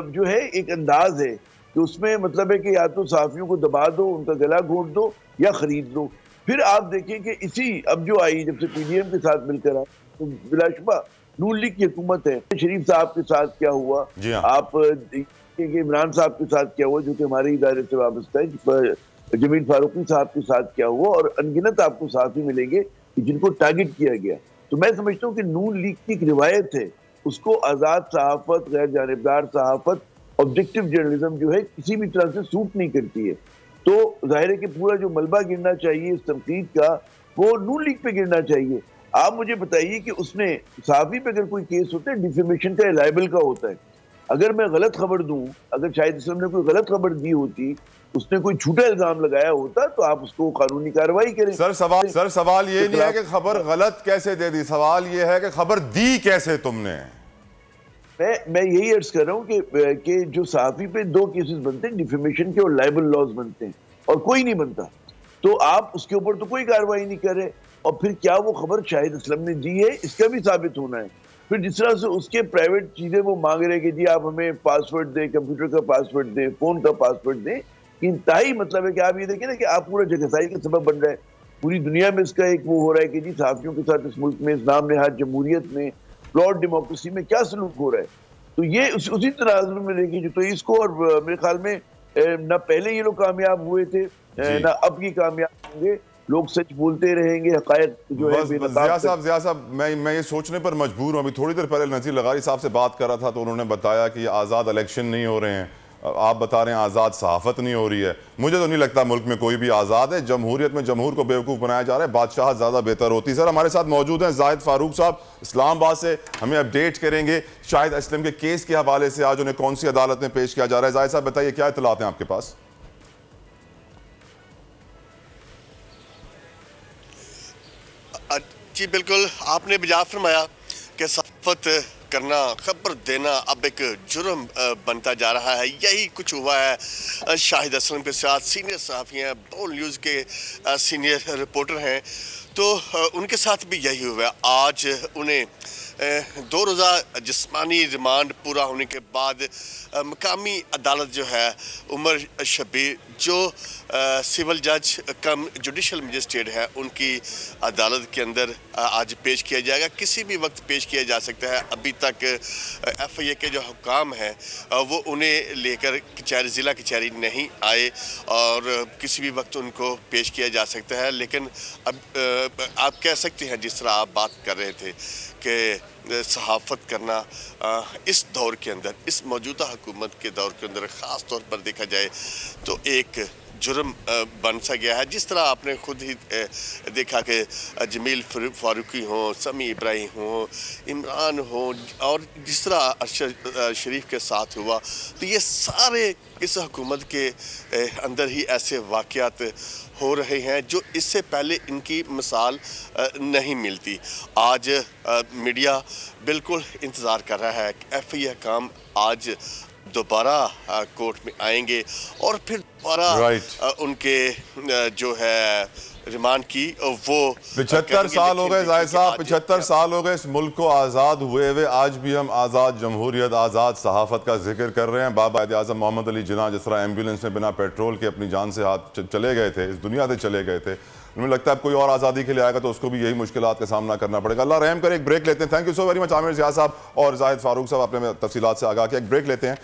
जो है एक अंदाज है कि उसमें मतलब है कि या तो सहाफ़ियों को दबा दो, उनका गला घोंट दो या खरीद दो। फिर आप देखें कि इसी अब जो आई, जब से PDM के साथ मिलकर आए, तो बिलाशुबा नून लीग की हुकूमत है। शरीफ साहब के साथ क्या हुआ, आप देखिए इमरान साहब के साथ क्या हुआ जो कि हमारे इदारे से वाबस्ता है, जमील फारूकी साहब के साथ क्या हुआ, और अनगिनत आपको साथ ही मिलेंगे कि जिनको टारगेट किया गया। तो मैं समझता हूँ कि नून लीग की एक रिवायत है उसको आज़ाद सहाफ़त, गैर जानिबदार सहाफ़त, ऑब्जेक्टिव जर्नलिज्म जो है किसी भी तरह से सूट नहीं करती है। तो जाहिर है कि पूरा जो मलबा गिरना चाहिए इस तनकीद का वो नून लीग पे गिरना चाहिए। आप मुझे बताइए कि उसने सहाफ़ी पे अगर कोई केस होता है डिफेमेशन का, लाइबल का होता है। अगर मैं गलत खबर दूं, अगर शाहिद असलम ने कोई गलत खबर दी होती, उसने कोई झूठा इल्जाम लगाया होता, तो आप उसको कानूनी कार्रवाई करें। सर सवाल ये नहीं है कि खबर गलत कैसे दे दी, सवाल ये है कि खबर दी कैसे तुमने। मैं यही अर्ज कर रहा हूँ कि जो सहाफ़ी पे दो केसेस बनते हैं, डिफेमेशन के और लाइबल लॉज बनते हैं, और कोई नहीं बनता, तो आप उसके ऊपर तो कोई कार्रवाई नहीं कर रहे। और फिर क्या वो खबर शाहिद असलम ने दी है, इसका भी साबित होना है। फिर जिस तरह से उसके प्राइवेट चीजें वो मांग रहे कि जी आप हमें पासवर्ड दें, कंप्यूटर का पासवर्ड दें, फोन का पासवर्ड दें, इंतहाई मतलब है कि आप ये देखिए ना कि आप पूरा जगहसाई का सबब बन रहे हैं। पूरी दुनिया में इसका एक वो हो रहा है कि जी सहाफ़ियों के साथ इस मुल्क में, इस नाम नेहाद जमहूरियत में, फ्लॉड डेमोक्रेसी में क्या सलूक हो रहा है। तो ये उसी तराजू में लेके तो इसको, और मेरे ख्याल में ना पहले ये लोग कामयाब हुए थे ना अब ये कामयाब होंगे। लोग सच बोलते रहेंगे, हकायक जो है। ज़िया साहब मैं ये सोचने पर मजबूर हूँ। अभी थोड़ी देर पहले नज़ीर लगारी साहब से बात कर रहा था तो उन्होंने बताया कि आज़ाद इलेक्शन नहीं हो रहे हैं, आप बता रहे हैं आज़ाद सहाफ़त नहीं हो रही है। मुझे तो नहीं लगता मुल्क में कोई भी आज़ाद है। जमहूरियत में जमहूर को बेवकूफ़ बनाया जा रहा है, बादशाह ज़्यादा बेहतर होती है। सर हमारे साथ मौजूद हैं जाहिद फारूक साहब इस्लामाबाद से, हमें अपडेट करेंगे शाहिद असलम के केस के हवाले से, आज उन्हें कौन सी अदालत में पेश किया जा रहा है। जाहिद साहब बताइए क्या इत्तलात हैं आपके पास। जी बिल्कुल, आपने बिजा फरमाया कि सहाफ़त करना, खबर देना अब एक जुर्म बनता जा रहा है। यही कुछ हुआ है शाहिद असलम के साथ। सीनियर सहाफ़ी हैं, बोल न्यूज़ के सीनियर रिपोर्टर हैं, तो उनके साथ भी यही हुआ। आज उन्हें 2 रोज़ा जिस्मानी रिमांड पूरा होने के बाद मकामी अदालत जो है उमर शबीर जो सिविल जज कम जुडिशल मजिस्ट्रेट है उनकी अदालत के अंदर आज पेश किया जाएगा। किसी भी वक्त पेश किया जा सकता है। अभी तक FIA के जो हुकाम हैं वो उन्हें लेकर कचहरी, ज़िला कचहरी नहीं आए और किसी भी वक्त उनको पेश किया जा सकता है। लेकिन अब आप कह सकते हैं जिस तरह आप बात कर रहे थे कि सहाफ़त करना इस दौर के अंदर, इस मौजूदा हुकूमत के दौर के अंदर ख़ास तौर पर देखा जाए तो एक जुर्म बन सा गया है। जिस तरह आपने खुद ही देखा कि जमील फारूकी हों, समी इब्राहिम हों, इमरान हों, और जिस तरह अरशद शरीफ के साथ हुआ, तो ये सारे इस हुकूमत के अंदर ही ऐसे वाक़यात हो रहे हैं जो इससे पहले इनकी मिसाल नहीं मिलती। आज मीडिया बिल्कुल इंतज़ार कर रहा है कि FIA काम आज दोबारा कोर्ट में आएंगे और फिर दोबारा उनके जो है रिमांड की वो 75 साल हो गए जाहिद साहब, 75 साल हो गए इस मुल्क को आज़ाद हुए हुए। आज भी हम आज़ाद जमहूरियत, आज़ाद सहाफ़त का जिक्र कर रहे हैं। बाबा आज़म मोहम्मद अली जिन्ना जिस तरह एम्बुलेंस में बिना पेट्रोल के अपनी जान से हाथ चले गए थे, इस दुनिया से चले गए थे। मुझे लगता है कोई और आज़ादी के लिए आएगा तो उसको भी यही मुश्किलात का सामना करना पड़ेगा। अल्लाह रहम करे। एक ब्रेक लेते हैं। Thank you so very much Aamir Zia साहब और जाहिद फारूक साहब, आपने तफसीलात से आगाह किया। एक ब्रेक लेते हैं।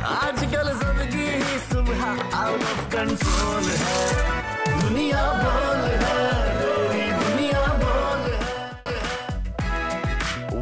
आजकल ज़िंदगी ही सुबह आउट ऑफ कंट्रोल है, दुनिया बोल है, दुनिया बोल है।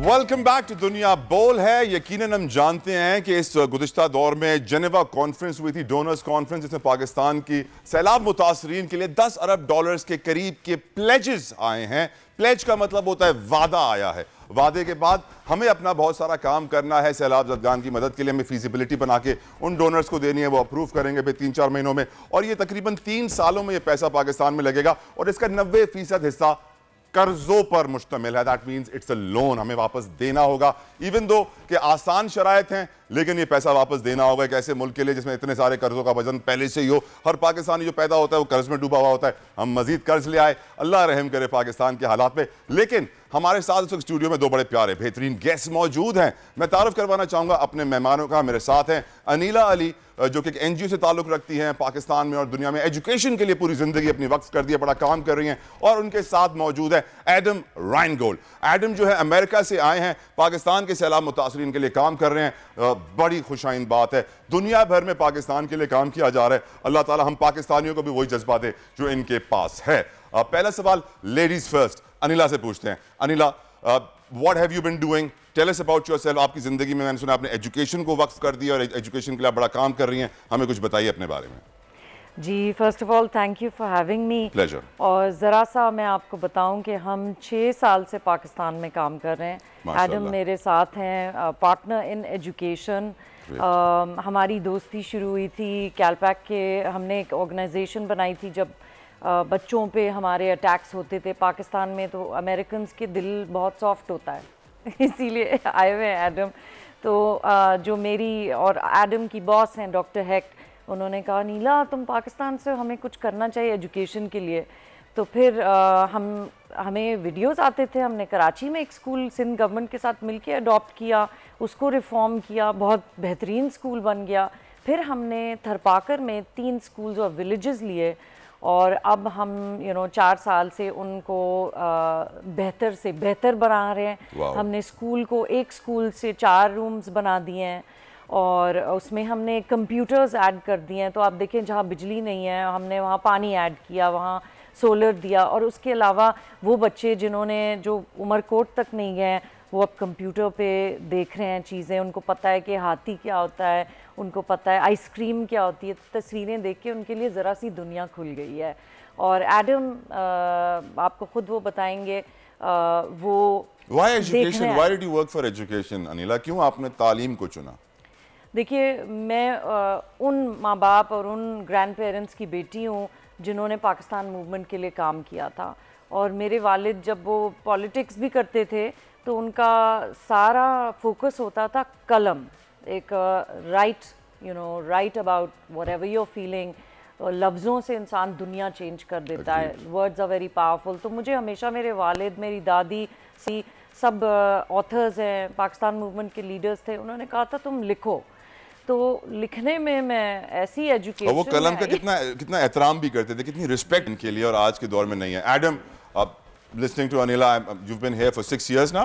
वेलकम बैक टू दुनिया बोल है। यकीनन हम जानते हैं कि इस गुज़िश्ता दौर में जेनेवा कॉन्फ्रेंस हुई थी, डोनर्स कॉन्फ्रेंस, जिसमें पाकिस्तान की सैलाब मुतासरीन के लिए $10 अरब के करीब के प्लेजेस आए हैं। प्लेज का मतलब होता है वादा आया है। वादे के बाद हमें अपना बहुत सारा काम करना है। सैलाब ज़दगान की मदद के लिए हमें फीजिबिलिटी बना के उन डोनर्स को देनी है, वो अप्रूव करेंगे फिर 3-4 महीनों में, और ये तकरीबन 3 सालों में ये पैसा पाकिस्तान में लगेगा और इसका 90% हिस्सा कर्जों पर मुश्तमिल है। That means it's a loan, हमें वापस देना होगा। इवन दो कि आसान शराइत हैं लेकिन ये पैसा वापस देना होगा। एक ऐसे मुल्क के लिए जिसमें इतने सारे कर्जों का वजन पहले से ही हो, हर पाकिस्तानी जो पैदा होता है वो कर्ज में डूबा हुआ होता है। हम मजीद कर्ज ले आए, अल्लाह रहम करे पाकिस्तान के हालात पे। लेकिन हमारे साथ इस स्टूडियो में 2 बड़े प्यारे बेहतरीन गेस्ट मौजूद हैं। मैं तारुफ करवाना चाहूंगा अपने मेहमानों का। मेरे साथ हैं अनीला अली जो कि एक NGO से ताल्लुक रखती हैं, पाकिस्तान में और दुनिया में एजुकेशन के लिए पूरी जिंदगी अपनी वक्फ कर दी है, बड़ा काम कर रही हैं। और उनके साथ मौजूद है एडम राइनगोल्ड। एडम जो है अमेरिका से आए हैं, पाकिस्तान के सैलाब मुतासरीन के लिए काम कर रहे हैं। बड़ी खुशाइन बात है, दुनिया भर में पाकिस्तान के लिए काम किया जा रहा है। अल्लाह ताला हम पाकिस्तानियों को भी वही जज्बा दे जो इनके पास है। पहला सवाल लेडीज फर्स्ट, अनिला से पूछते हैं। Anila, what have you been doing? Tell us about yourself. आपकी ज़िंदगी में मैंने सुना आपने एजुकेशन को वक्फ कर दिया और एजुकेशन के लिए आप बड़ा काम कर रही हैं, हमें कुछ बताइए अपने बारे में। जी, first of all thank you for having me. Pleasure. और ज़रा सा मैं आपको बताऊं कि हम 6 साल से पाकिस्तान में काम कर रहे हैं। एडम मेरे साथ हैं, पार्टनर इन एजुकेशन। हमारी दोस्ती शुरू हुई थी कैलपैक के, हमने एक ऑर्गेनाइजेशन बनाई थी जब बच्चों पे हमारे अटैक्स होते थे पाकिस्तान में, तो अमेरिकन के दिल बहुत सॉफ्ट होता है इसीलिए आए हुए हैं एडम। तो जो मेरी और एडम की बॉस हैं डॉक्टर हेक्ट, उन्होंने कहा नीला तुम पाकिस्तान से, हमें कुछ करना चाहिए एजुकेशन के लिए। तो फिर हमें वीडियोस आते थे, हमने कराची में एक स्कूल सिंध गवर्नमेंट के साथ मिलके अडॉप्ट किया, उसको रिफॉर्म किया, बहुत बेहतरीन स्कूल बन गया। फिर हमने थरपाकर में 3 स्कूल्स और विलेजेस लिए और अब हम 4 साल से उनको बेहतर से बेहतर बना रहे हैं। हमने स्कूल को एक स्कूल से 4 रूम्स बना दिए हैं और उसमें हमने कंप्यूटर्स ऐड कर दिए हैं। तो आप देखें जहाँ बिजली नहीं है हमने वहाँ पानी ऐड किया, वहाँ सोलर दिया। और उसके अलावा वो बच्चे जिन्होंने जो उमरकोट तक नहीं गए वो अब कंप्यूटर पे देख रहे हैं चीज़ें, उनको पता है कि हाथी क्या होता है, उनको पता है आइसक्रीम क्या होती है। तस्वीरें देख के उनके लिए ज़रा सी दुनिया खुल गई है। और एडम आपको खुद वो बताएंगे वो Why education? Why did you work for education, Anila? क्यों आपने तालीम को चुना? देखिए, मैं उन माँ बाप और उन ग्रैंड पेरेंट्स की बेटी हूँ जिन्होंने पाकिस्तान मूवमेंट के लिए काम किया था। और मेरे वालिद जब वो पॉलिटिक्स भी करते थे तो उनका सारा फोकस होता था कलम, एक write about whatever you are feeling. लफ्ज़ों से इंसान दुनिया चेंज कर देता है, वर्ड्स आर वेरी पावरफुल। तो मुझे हमेशा मेरे वालिद, मेरी दादी, सब ऑथर्स हैं, पाकिस्तान मूवमेंट के लीडर्स थे, उन्होंने कहा था तुम लिखो। तो लिखने में मैं ऐसी एजुकेशन, और वो कलम का कितना एहतराम भी करते थे, कितनी रिस्पेक्ट इनके लिए, और आज के दौर में नहीं है। Adam, listening to Anila, you've been here for 6 years now?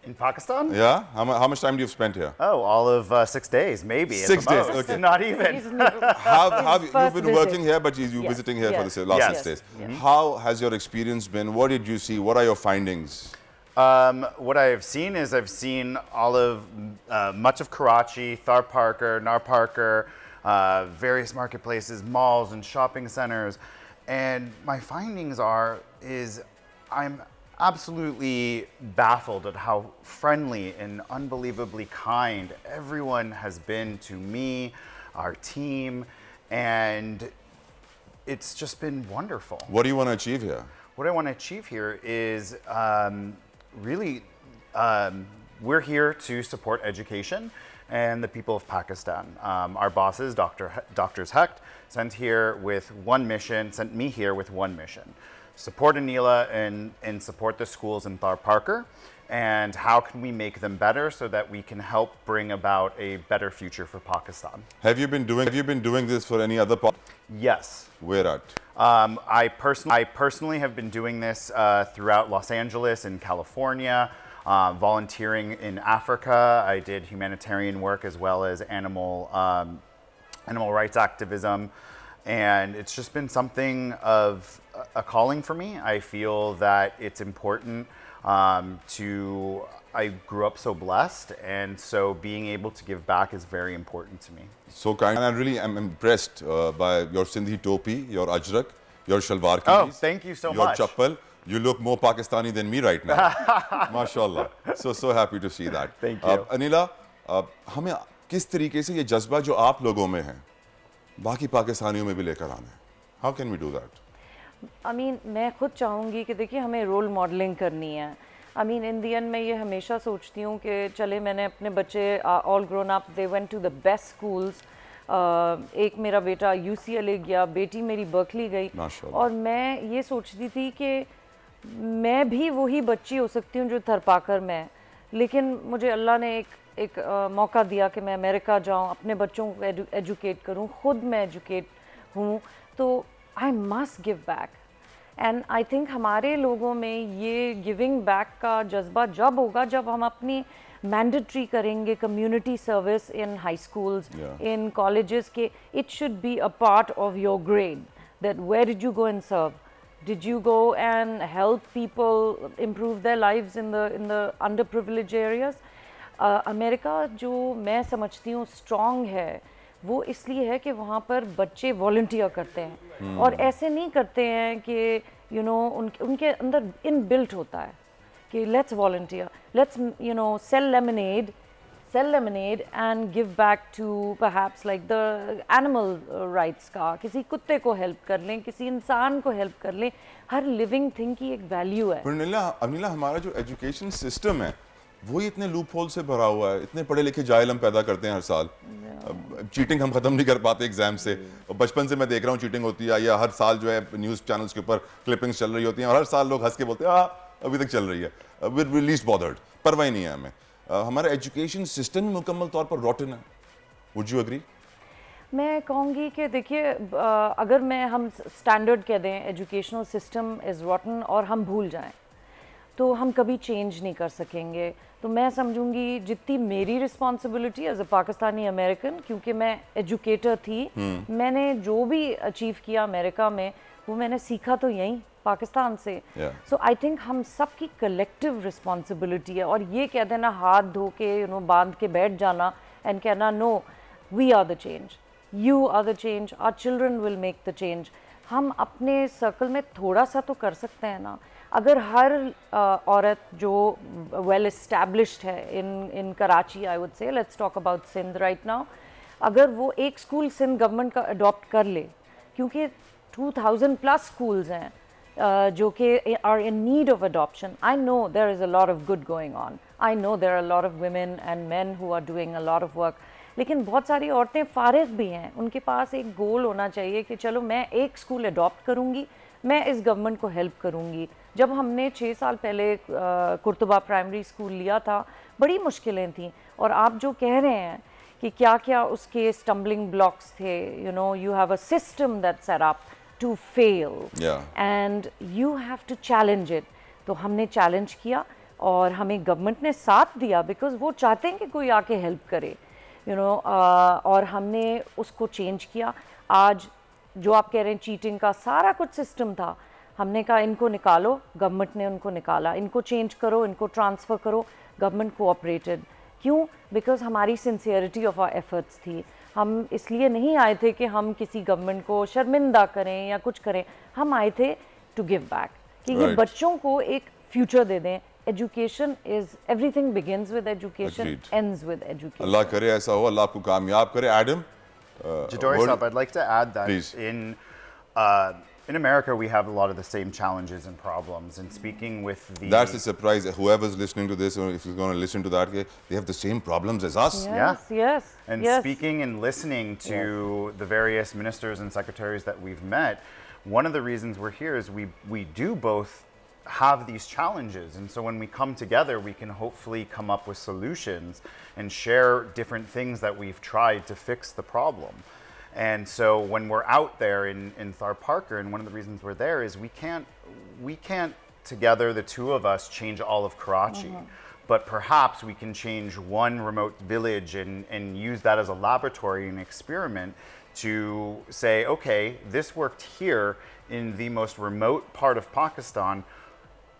In Pakistan? Yeah. How much time do you spend here? Oh, all of 6 days, maybe. 6 days, okay. Not even. You've been working here, but you're visiting here for the last 6 days. How has your experience been? What did you see? What are your findings? What I have seen is I've seen all of much of Karachi, Thar Parker, Nar Parker, various marketplaces, malls and shopping centers. And my findings is I'm absolutely baffled at how friendly and unbelievably kind everyone has been to me, our team, and it's just been wonderful. What do you want to achieve here? What I want to achieve here is really, we're here to support education and the people of Pakistan. Our bosses, Doctors Hecht, sent me here with one mission. Support Anila and support the schools in Thar Parker, and how can we make them better so that we can help bring about a better future for Pakistan. Have you been doing this for any other part? Yes. Where at? I personally have been doing this throughout Los Angeles and California, volunteering in Africa. I did humanitarian work as well as animal rights activism. And it's just been something of a calling for me. I feel that it's important I grew up so blessed, and so being able to give back is very important to me. So kind. And I really am impressed by your Sindhi topi, your ajrak, your shalwar kameez. Oh, thank you so Your much. chappal. You look more Pakistani than me right now. MashaAllah. So happy to see that. Thank you. Anila, हमें किस तरीके से ये जज्बा जो आप लोगों में है बाकी पाकिस्तानियों में भी लेकर आना है? How can we do that? मैं खुद चाहूँगी कि देखिए हमें रोल मॉडलिंग करनी है। इन दी एंड मैं ये हमेशा सोचती हूँ कि चले मैंने अपने बच्चे all grown up, they went to the best schools. एक मेरा बेटा UCLA गया, बेटी मेरी बर्कली गई, और मैं ये सोचती थी कि मैं भी वही बच्ची हो सकती हूँ जो थरपाकर में, लेकिन मुझे अल्लाह ने एक मौका दिया कि मैं अमेरिका जाऊँ, अपने बच्चों को एजुकेट करूँ, खुद मैं एजुकेट हूँ, तो I must give back. And I think हमारे लोगों में ये गिविंग बैक का जज्बा जब होगा जब हम अपनी मैंडेटरी करेंगे community service in high schools, in colleges के it should be a part of your grade, that where did you go and serve, Did you go and help people improve their lives in the underprivileged areas? America जो मैं समझती हूँ strong है वो इसलिए है कि वहाँ पर बच्चे वॉलंटियर करते हैं और ऐसे नहीं करते हैं कि उनके अंदर इनबिल्ट होता है कि let's volunteer, let's sell lemonade and give back to perhaps like the animal rights का, किसी कुत्ते को हेल्प कर लें, किसी इंसान को हेल्प कर लें, हर लिविंग थिंग की एक वैल्यू है। अनिला हमारा जो एजुकेशन सिस्टम है वो ही इतने लूप होल से भरा हुआ है, इतने पढ़े लिखे जाहिल हम पैदा करते हैं हर साल, चीटिंग हम खत्म नहीं कर पाते एग्जाम से, बचपन से मैं देख रहा हूँ चीटिंग होती है, या हर साल जो है न्यूज़ चैनल्स के ऊपर क्लिपिंग्स चल रही होती हैं और हर साल लोग हंस के बोलते हैं अभी तक चल रही है, वी लीस्ट बॉदर्ड, परवाह नहीं है हमें। हमारा एजुकेशन सिस्टम मुकम्मल तौर पर रॉटन है। Would you agree? मैं कहूँगी कि देखिए अगर हम स्टैंडर्ड कह दें एजुकेशनल सिस्टम इज़ रॉटन और हम भूल जाएं तो हम कभी चेंज नहीं कर सकेंगे। तो मैं समझूंगी जितनी मेरी responsibility as a Pakistani American, क्योंकि मैं एजुकेटर थी, मैंने जो भी अचीव किया अमेरिका में वो मैंने सीखा तो यहीं पाकिस्तान से। सो आई थिंक हम सब की कलेक्टिव रिस्पॉन्सिबिलिटी है। और ये कह देना हाथ धो के बांध के बैठ जाना एंड कहना no we are the change, you are the change, our children will make the change. हम अपने सर्कल में थोड़ा सा तो कर सकते हैं ना। अगर हर औरत जो वेल इस्टेब्लिश्ड है in Karachi, I would say let's talk about Sindh right now, अगर वो एक स्कूल सिंध गवर्नमेंट का अडॉप्ट कर ले, क्योंकि 2000 प्लस स्कूल्स हैं जो कि are in need of adoption. I know there is a lot of good going on, I know there are lot of women and men who are doing a lot of work, लेकिन बहुत सारी औरतें फारिग भी हैं। उनके पास एक गोल होना चाहिए कि चलो मैं एक स्कूल अडॉप्ट करूँगी, मैं इस गवर्नमेंट को हेल्प करूँगी। जब हमने 6 साल पहले कुर्तुबा प्राइमरी स्कूल लिया था बड़ी मुश्किलें थीं, और आप जो कह रहे हैं कि क्या क्या उसके स्टम्बलिंग ब्लॉक्स थे, you have a system that set up to fail and you have to challenge it. तो हमने चैलेंज किया और हमें गवर्नमेंट ने साथ दिया बिकॉज वो चाहते हैं कि कोई आके हेल्प करे, और हमने उसको चेंज किया। आज जो आप कह रहे हैं चीटिंग का सारा कुछ सिस्टम था, हमने कहा इनको निकालो, गवर्नमेंट ने उनको निकाला, इनको चेंज करो, इनको ट्रांसफ़र करो, गवर्नमेंट कोऑपरेटेड। क्यों? बिकॉज हमारी सिंसियरिटी ऑफ आवर एफर्ट्स थी। हम इसलिए नहीं आए थे कि हम किसी गवर्नमेंट को शर्मिंदा करें या कुछ करें, हम आए थे टू गिव बैक, कि ये बच्चों को एक फ्यूचर दे दें। Education is everything, begins with education, ends with education. Allah करे ऐसा हो, अल्लाह आपको कामयाब करे। Adam, Jadori Saab, I'd like to add that in America we have a lot of the same challenges and problems. And speaking with the... That's a surprise. Whoever's listening to this, or if you're going to listen to that, they have the same problems as us. Yes. And speaking and listening to the various ministers and secretaries that we've met, one of the reasons we're here is we do both have these challenges, and so when we come together we can hopefully come up with solutions and share different things that we've tried to fix the problem. And so when we're out there in Thar Parker, and one of the reasons we're there is we can't together, the two of us, change all of Karachi, but perhaps we can change one remote village and use that as a laboratory and experiment to say, okay, this worked here in the most remote part of Pakistan.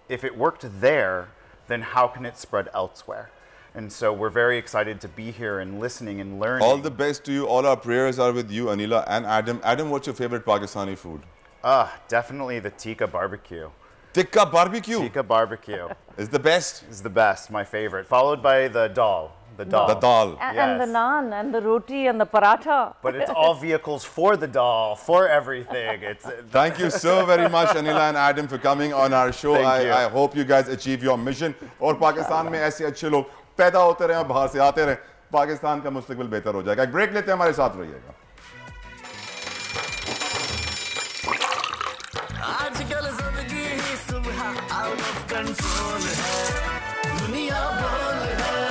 If it worked there, then how can it spread elsewhere? And so we're very excited to be here and listening and learning. All the best to you. All our prayers are with you, Anila and Adam. Adam, what's your favorite Pakistani food? Definitely the tikka barbecue. Tikka barbecue? Tikka barbecue. Is the best? Is the best, my favorite. Followed by the dal. The dal. The dal. And the naan and the roti and the paratha. But it's all vehicles for the dal, for everything. Thank you so very much, Anila and Adam, for coming on our show. I hope you guys achieve your mission. और पाकिस्तान में ऐसे अच्छे लोग पैदा होते रहे, बाहर से आते रहे, पाकिस्तान का मुस्तकबिल बेहतर हो जाएगा। एक ब्रेक लेते हैं, हमारे साथ रहिएगा। आजकल जिंदगी ही सुबह आउट ऑफ कंट्रोल है, दुनिया बोल है,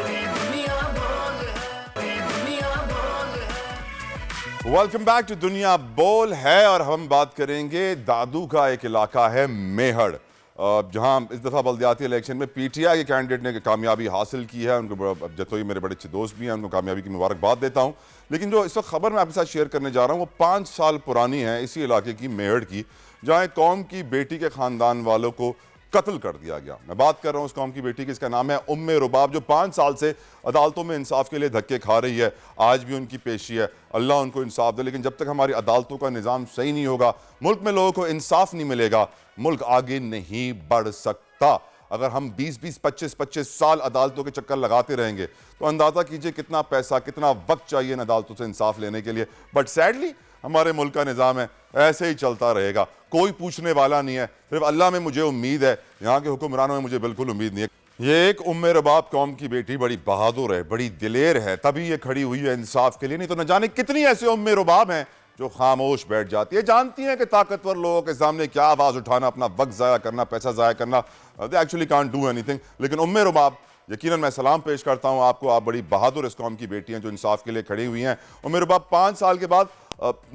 तेरी दुनिया बोल है, तेरी दुनिया बोल है। वेलकम बैक टू दुनिया बोल है, और हम बात करेंगे दादू का एक इलाका है मेहड़। जहां इस दफ़ा बल्दियाती इलेक्शन में PTI के कैंडिडेट ने कामयाबी हासिल की है। उनको जतोई मेरे बड़े अच्छे दोस्त भी हैं, उनको कामयाबी की मुबारकबाद देता हूं। लेकिन जो इस वक्त खबर मैं आपके साथ शेयर करने जा रहा हूं वो 5 साल पुरानी है, इसी इलाके की मेहड़ की, जहां एक कौम की बेटी के ख़ानदान वालों को कत्ल कर दिया गया। मैं बात कर रहा हूं उस कौम की बेटी की, इसका नाम है उम्मे रुबाब, जो 5 साल से अदालतों में इंसाफ के लिए धक्के खा रही है। आज भी उनकी पेशी है, अल्लाह उनको इंसाफ दे। लेकिन जब तक हमारी अदालतों का निज़ाम सही नहीं होगा, मुल्क में लोगों को इंसाफ नहीं मिलेगा, मुल्क आगे नहीं बढ़ सकता। अगर हम 20-20, 25-25 साल अदालतों के चक्कर लगाते रहेंगे तो अंदाज़ा कीजिए कितना पैसा, कितना वक्त चाहिए इन अदालतों से इंसाफ लेने के लिए। बट सैडली हमारे मुल्क का निज़ाम है, ऐसे ही चलता रहेगा, कोई पूछने वाला नहीं है। सिर्फ अल्लाह में मुझे उम्मीद है, यहाँ के हुक्मरानों में मुझे बिल्कुल उम्मीद नहीं है। ये एक उम्मे रुबाब कौम की बेटी बड़ी बहादुर है, बड़ी दिलेर है, तभी ये खड़ी हुई है इंसाफ के लिए। नहीं तो न जाने कितनी ऐसे उम्मे रुबाब हैं जो खामोश बैठ जाती है, जानती हैं कि ताकतवर लोगों के सामने क्या आवाज़ उठाना, अपना वक्त ज़ाया करना, पैसा ज़ाया करना, they actually can't do anything. लेकिन उम्मे रुबाब, यकीनन मैं सलाम पेश करता हूँ आपको, आप बड़ी बहादुर इस कौम की बेटी हैं जो इंसाफ के लिए खड़ी हुई हैं। उम्मे रुबाब 5 साल के बाद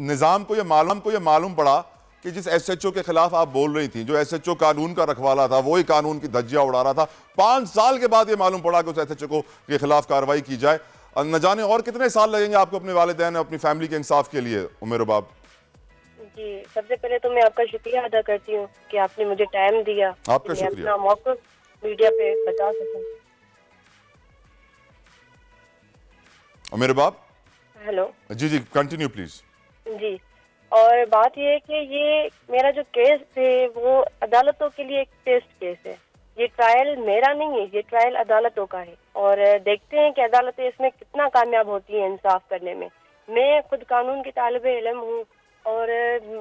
निज़ाम को ये मालूम पड़ा कि जिस SHO के खिलाफ आप बोल रही थी, जो SHO कानून का रखवाला था, वही कानून की धज्जियां उड़ा रहा था। 5 साल के बाद ये मालूम पड़ा कि उस SHO के खिलाफ कार्रवाई की जाए। न जाने और कितने साल लगेंगे आपको अपने वालिदैन और अपनी फैमिली के इंसाफ के लिए उम्मे रुबाब? जी, सबसे पहले तो मैं आपका शुक्रिया अदा करती हूँ कि आपने मुझे टाइम दिया, आपका शुक्रिया, अपना मौक़िफ़ मीडिया पे बता सकूं। उम्मे रुबाब, हेलो जी कंटिन्यू प्लीज। जी, और बात ये है कि ये मेरा जो केस है वो अदालतों के लिए एक टेस्ट केस है। ये ट्रायल मेरा नहीं है, ये ट्रायल अदालतों का है, और देखते हैं कि अदालतें इसमें कितना कामयाब होती हैं इंसाफ करने में। मैं खुद कानून की तालिबे इल्म हूँ, और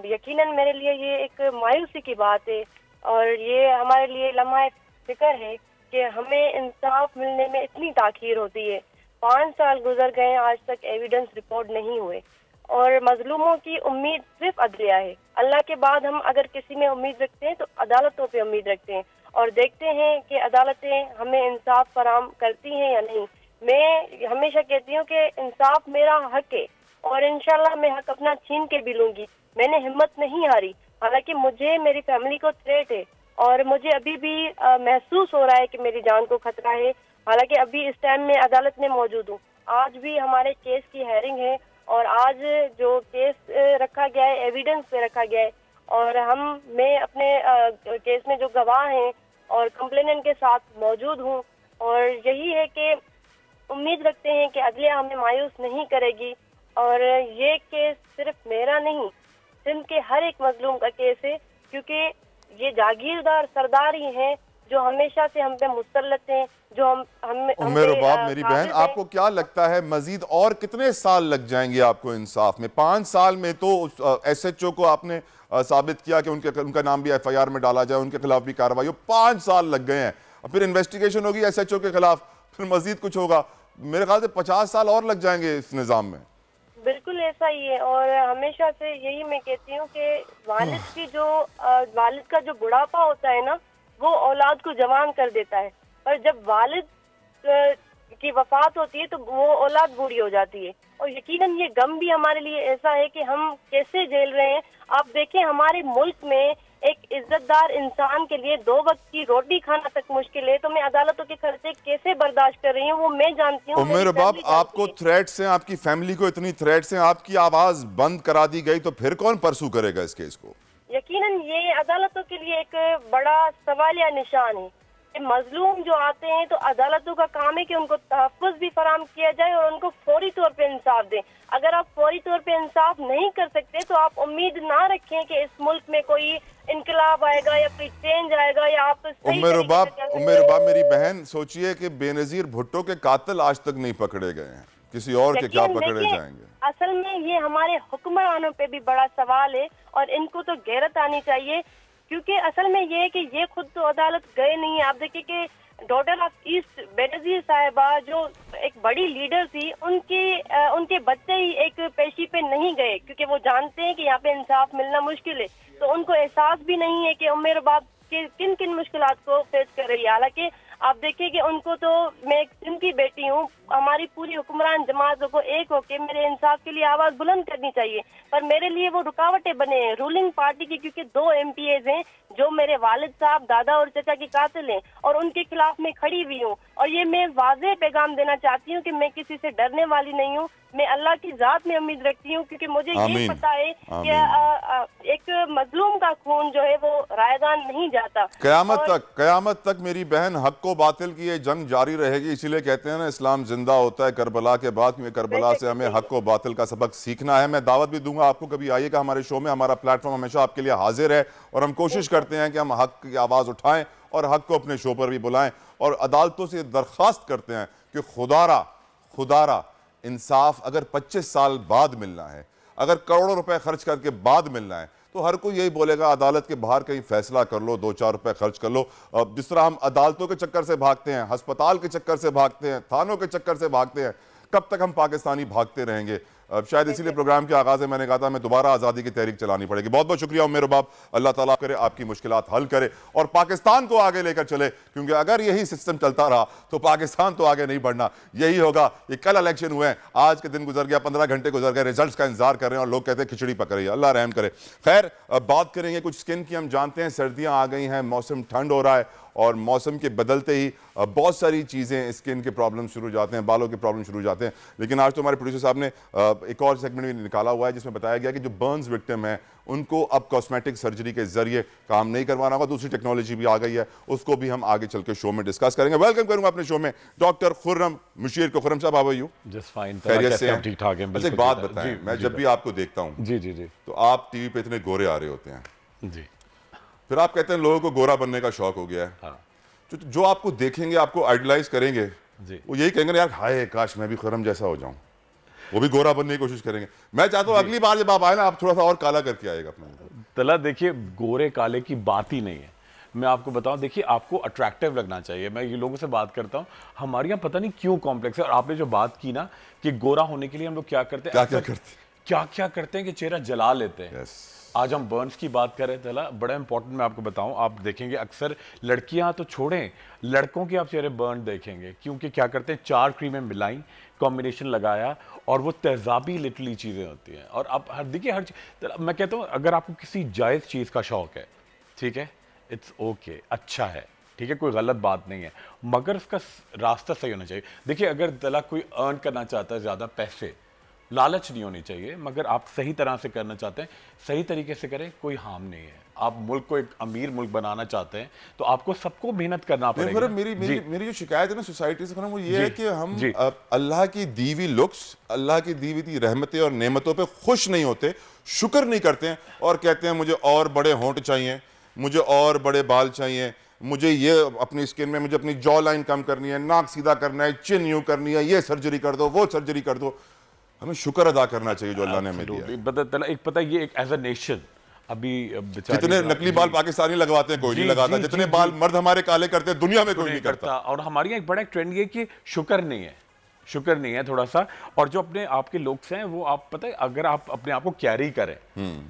यकीनन मेरे लिए ये एक मायूसी की बात है, और ये हमारे लिए लम्हा फिक्र है कि हमें इंसाफ मिलने में इतनी ताखीर होती है। 5 साल गुजर गए, आज तक एविडेंस रिपोर्ट नहीं हुए, और मजलूमों की उम्मीद सिर्फ अदलिया है। अल्लाह के बाद हम अगर किसी में उम्मीद रखते हैं तो अदालतों पे उम्मीद रखते हैं, और देखते हैं कि अदालतें हमें इंसाफ फराहम करती हैं या नहीं। मैं हमेशा कहती हूँ कि इंसाफ मेरा हक है, और इंशाल्लाह मैं हक अपना छीन के भी लूंगी। मैंने हिम्मत नहीं हारी, हालांकि मुझे मेरी फैमिली को थ्रेट है, और मुझे अभी भी महसूस हो रहा है कि मेरी जान को खतरा है। हालांकि अभी इस टाइम में अदालत में मौजूद हूँ। आज भी हमारे केस की हेयरिंग है, और आज जो केस रखा गया है एविडेंस पे रखा गया है, और मैं अपने केस में जो गवाह हैं और कंप्लेनेंट के साथ मौजूद हूँ, और यही है कि उम्मीद रखते हैं कि अदलिया हमें मायूस नहीं करेगी। और ये केस सिर्फ मेरा नहीं, सिंध के हर एक मजलूम का केस है, क्योंकि ये जागीरदार सरदार ही हैं जो हमेशा से हम पे मुसल्लत हैं, जो उम्मे रुबाब मेरी बहन, आपको क्या लगता है मजीद और कितने साल लग जाएंगे आपको इंसाफ में? 5 साल में तो SHO को आपने साबित किया कि उनका नाम भी FIR में डाला जाए, उनके खिलाफ भी कार्रवाई हो। 5 साल लग गए हैं, फिर इन्वेस्टिगेशन होगी SHO के खिलाफ, फिर मजीद कुछ होगा। मेरे ख्याल से 50 साल और लग जाएंगे इस निज़ाम में। बिल्कुल ऐसा ही है, और हमेशा से यही मैं कहती हूँ कि वालिद का जो बुढ़ापा होता है ना, वो औलाद को जवान कर देता है, पर जब वालिद की वफात होती है तो वो औलाद बूढ़ी हो जाती है। और यकीनन ये गम भी हमारे लिए ऐसा है कि हम कैसे झेल रहे हैं। आप देखें, हमारे मुल्क में एक इज्जतदार इंसान के लिए 2 वक्त की रोटी खाना तक मुश्किल है, तो मैं अदालतों के खर्चे कैसे बर्दाश्त कर रही हूँ वो मैं जानती हूँ। उम्मे रुबाब, आपको थ्रेट्स हैं, आपकी फैमिली को इतनी थ्रेट्स हैं, आपकी आवाज बंद करा दी गई, तो फिर कौन परसू करेगा इस केस को? यकीनन ये अदालतों के लिए एक बड़ा सवालिया निशान है। मजलूम जो आते हैं तो अदालतों का काम है कि उनको तहफ़्फ़ुज़ भी फराहम किया जाए और उनको फौरी तौर पे इंसाफ दें। अगर आप फौरी तौर पे इंसाफ नहीं कर सकते तो आप उम्मीद ना रखें कि इस मुल्क में कोई इनकलाब आएगा या कोई चेंज आएगा, या आप उम्मे रुबाब मेरी बहन, सोचिए कि बेनज़ीर भुट्टो के कातिल आज तक नहीं पकड़े गए हैं, किसी और के क्या पकड़े जाएंगे? असल में ये हमारे हुक्मरानों पे भी बड़ा सवाल है, और इनको तो गैरत आनी चाहिए, क्योंकि असल में ये है कि ये खुद तो अदालत गए नहीं है। आप देखिए कि डॉटर ऑफ ईस्ट बेनज़ीर साहिबा जो एक बड़ी लीडर थी, उनके बच्चे ही एक पेशी पे नहीं गए, क्योंकि वो जानते हैं कि यहाँ पे इंसाफ मिलना मुश्किल है। तो उनको एहसास भी नहीं है कि उम्मे रुबाब के किन किन मुश्किलात को फेस कर रही है। हालांकि आप देखिए कि उनको तो, मैं एक सिंध की बेटी हूँ, हमारी पूरी हुक्मरान जमातों को एक होके मेरे इंसाफ के लिए आवाज बुलंद करनी चाहिए, पर मेरे लिए वो रुकावटें बने हैं रूलिंग पार्टी की, क्योंकि 2 MPAs हैं जो मेरे वालिद साहब, दादा और चचा की कातिल हैं और उनके खिलाफ मैं खड़ी हुई हूँ। और ये मैं वाज़ेह पैगाम देना चाहती हूँ कि मैं किसी से डरने वाली नहीं हूँ, मैं अल्लाह की जात में उम्मीद रखती हूँ, क्योंकि मुझे ये पता है कि एक मजलूम का खून जो है वो रायगान नहीं जाता। कयामत तक मेरी बहन, हक को बातिल की ये जंग जारी रहेगी। इसीलिए कहते हैं ना, इस्लाम जिंदा होता है करबला के बाद, क्योंकि करबला से हमें हक को बातिल का सबक सीखना है। मैं दावत भी दूंगा आपको, कभी आइएगा हमारे शो में। हमारा प्लेटफॉर्म हमेशा आपके लिए हाजिर है और हम कोशिश करते हैं कि हम हक की आवाज़ उठाएं और हक को अपने शो पर भी बुलाएं और अदालतों से दरख्वास्त करते हैं कि खुदारा इंसाफ अगर 25 साल बाद मिलना है, अगर करोड़ों रुपए खर्च करके बाद मिलना है, तो हर कोई यही बोलेगा अदालत के बाहर कहीं फैसला कर लो, 2-4 रुपए खर्च कर लो। जिस तरह हम अदालतों के चक्कर से भागते हैं, अस्पताल के चक्कर से भागते हैं, थानों के चक्कर से भागते हैं, कब तक हम पाकिस्तानी भागते रहेंगे? शायद इसीलिए प्रोग्राम के आगाज़ में मैंने कहा था हमें दोबारा आज़ादी की तहरीक चलानी पड़ेगी। बहुत बहुत शुक्रिया उम्मेर बाब, अल्लाह ताला करे आपकी मुश्किलात हल करे और पाकिस्तान को आगे लेकर चले, क्योंकि अगर यही सिस्टम चलता रहा तो पाकिस्तान तो आगे नहीं बढ़ना। यही होगा। ये कल इलेक्शन हुए हैं, आज के दिन गुजर गया, 15 घंटे गुजर गए, रिजल्ट्स का इंतजार कर रहे हैं और लोग कहते हैं खिचड़ी पक रही है। अल्लाह रहम करे। खैर, बात करेंगे कुछ स्किन की। हम जानते हैं सर्दियाँ आ गई हैं, मौसम ठंड हो रहा है और मौसम के बदलते ही बहुत सारी चीज़ें, स्किन के प्रॉब्लम शुरू हो जाते हैं, बालों के प्रॉब्लम शुरू हो जाते हैं। लेकिन आज तो हमारे प्रोड्यूसर साहब ने एक और सेगमेंट भी निकाला हुआ है जिसमें बताया गया कि जो बर्न्स विक्टिम है उनको अब कॉस्मेटिक सर्जरी के जरिए काम नहीं करवाना होगा। दूसरी टेक्नोलॉजी भी आ गई है, उसको भी हम आगे चल के शो में डिस्कस करेंगे। वेलकम करूंगा अपने शो में डॉक्टर खुर्रम मुशीर को। खुर्रम साहब, how are you? Just fine, खैरियत से हैं? ठीक ठाक हैं। एक बात बताएं, मैं जब भी आपको देखता हूँ जी तो आप टीवी पे इतने गोरे आ रहे होते हैं जी, फिर आप कहते हैं लोगों को गोरा बनने का शौक हो गया है। हाँ। जो आपको देखेंगे, आपको आइडलाइज करेंगे, वो यही कहेंगे यार हाय काश मैं भी खुर्रम जैसा हो जाऊं, वो भी गोरा बनने की कोशिश करेंगे। मैं चाहता हूं अगली बार जब आप आए ना, आप थोड़ा सा और काला करके आएगा अपना। तला देखिए, गोरे काले की बात ही नहीं है। मैं आपको बताऊं, देखिए आपको अट्रैक्टिव लगना चाहिए। मैं ये लोगों से बात करता हूं, हमारे यहाँ पता नहीं क्यों कॉम्प्लेक्स है। और आपने जो बात की ना कि गोरा होने के लिए हम लोग क्या करते हैं, क्या करते हैं कि चेहरा जला लेते हैं। आज हम बर्न्स की बात कर रहे थे, बड़ा इंपॉर्टेंट मैं आपको बताऊं, आप देखेंगे अक्सर लड़कियां तो छोड़ें, लड़कों के आप चेहरे बर्न देखेंगे, क्योंकि क्या करते हैं 4 क्रीमें मिलाई, कॉम्बिनेशन लगाया और वो तेजाबी लिटली चीज़ें होती हैं। और आप देखिए हर मैं कहता हूँ अगर आपको किसी जायज़ चीज़ का शौक है, ठीक है, इट्स ओके, अच्छा है, ठीक है, कोई गलत बात नहीं है, मगर उसका रास्ता सही होना चाहिए। देखिए अगर तला कोई अर्न करना चाहता है ज़्यादा पैसे, लालच नहीं होनी चाहिए, मगर आप सही तरह से करना चाहते हैं, सही तरीके से करें, कोई हार्म नहीं है। आप मुल्क को एक अमीर मुल्क बनाना चाहते हैं तो आपको सबको मेहनत करना पड़ेगा। मेरी जो शिकायत है ना सोसाइटी से, वो ये है कि हम अल्लाह की दी हुई लुक्स, अल्लाह की दी हुई रहमतें और नेमतों पे खुश नहीं होते, शुक्र नहीं करते हैं और कहते हैं मुझे और बड़े होंठ चाहिए, मुझे और बड़े बाल चाहिए, मुझे ये अपनी स्किन में मुझे अपनी जॉ लाइन कम करनी है, नाक सीधा करना है, चिन यूं करनी है, ये सर्जरी कर दो, वो सर्जरी कर दो। हमें शुक्र अदा करना चाहिए जो अल्लाह ने हमें दिया। एक पता ये एक एज अ नेशन अभी जितने नकली बाल पाकिस्तानी लगवाते हैं कोई नहीं लगाता, जितने बाल मर्द हमारे काले करते हैं दुनिया में कोई नहीं करता। और हमारे यहाँ एक बड़ा ट्रेंड ये कि शुक्र नहीं है थोड़ा सा। और जो अपने आपके लोग हैं वो आप पता है अगर आप अपने आप को कैरी करें,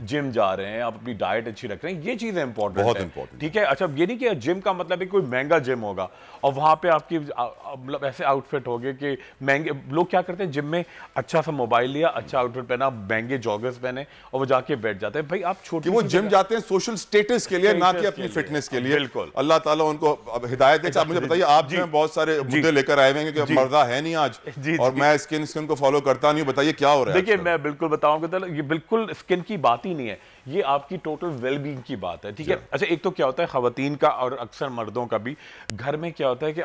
जिम जा रहे हैं, आप अपनी डाइट अच्छी रख रहे हैं, ये चीजें इंपॉर्टेंट है, ठीक है। अच्छा ये नहीं कि जिम का मतलब है कोई महंगा जिम होगा और वहां पे आपकी मतलब ऐसे आउटफिट हो गए कि महंगे, लोग क्या करते हैं जिम में अच्छा सा मोबाइल लिया, अच्छा आउटफिट पहना, महंगे जॉगर्स पहने और वो जाके बैठ जाते हैं। भाई आप छोटे, वो जिम जाते हैं सोशल स्टेटस के लिए, ना कि अपनी फिटनेस के लिए। बिल्कुल, अल्लाह ताला उनको हिदायत दे। आप मुझे बताइए, आप जो बहुत सारे मुद्दे लेकर आए हुए हैं कि मर्दा है नहीं आज और मैं स्किन को फॉलो करता नहीं, बताइए क्या हो रहा है? देखिए मैं बिल्कुल बताऊंगा, ये बिल्कुल स्किन की बात ही नहीं है, ये आपकी टोटल वेलबींग की बात है, ठीक है। अच्छा एक तो क्या होता है खवातीन का और अक्सर मर्दों का भी, घर में क्या होता है कि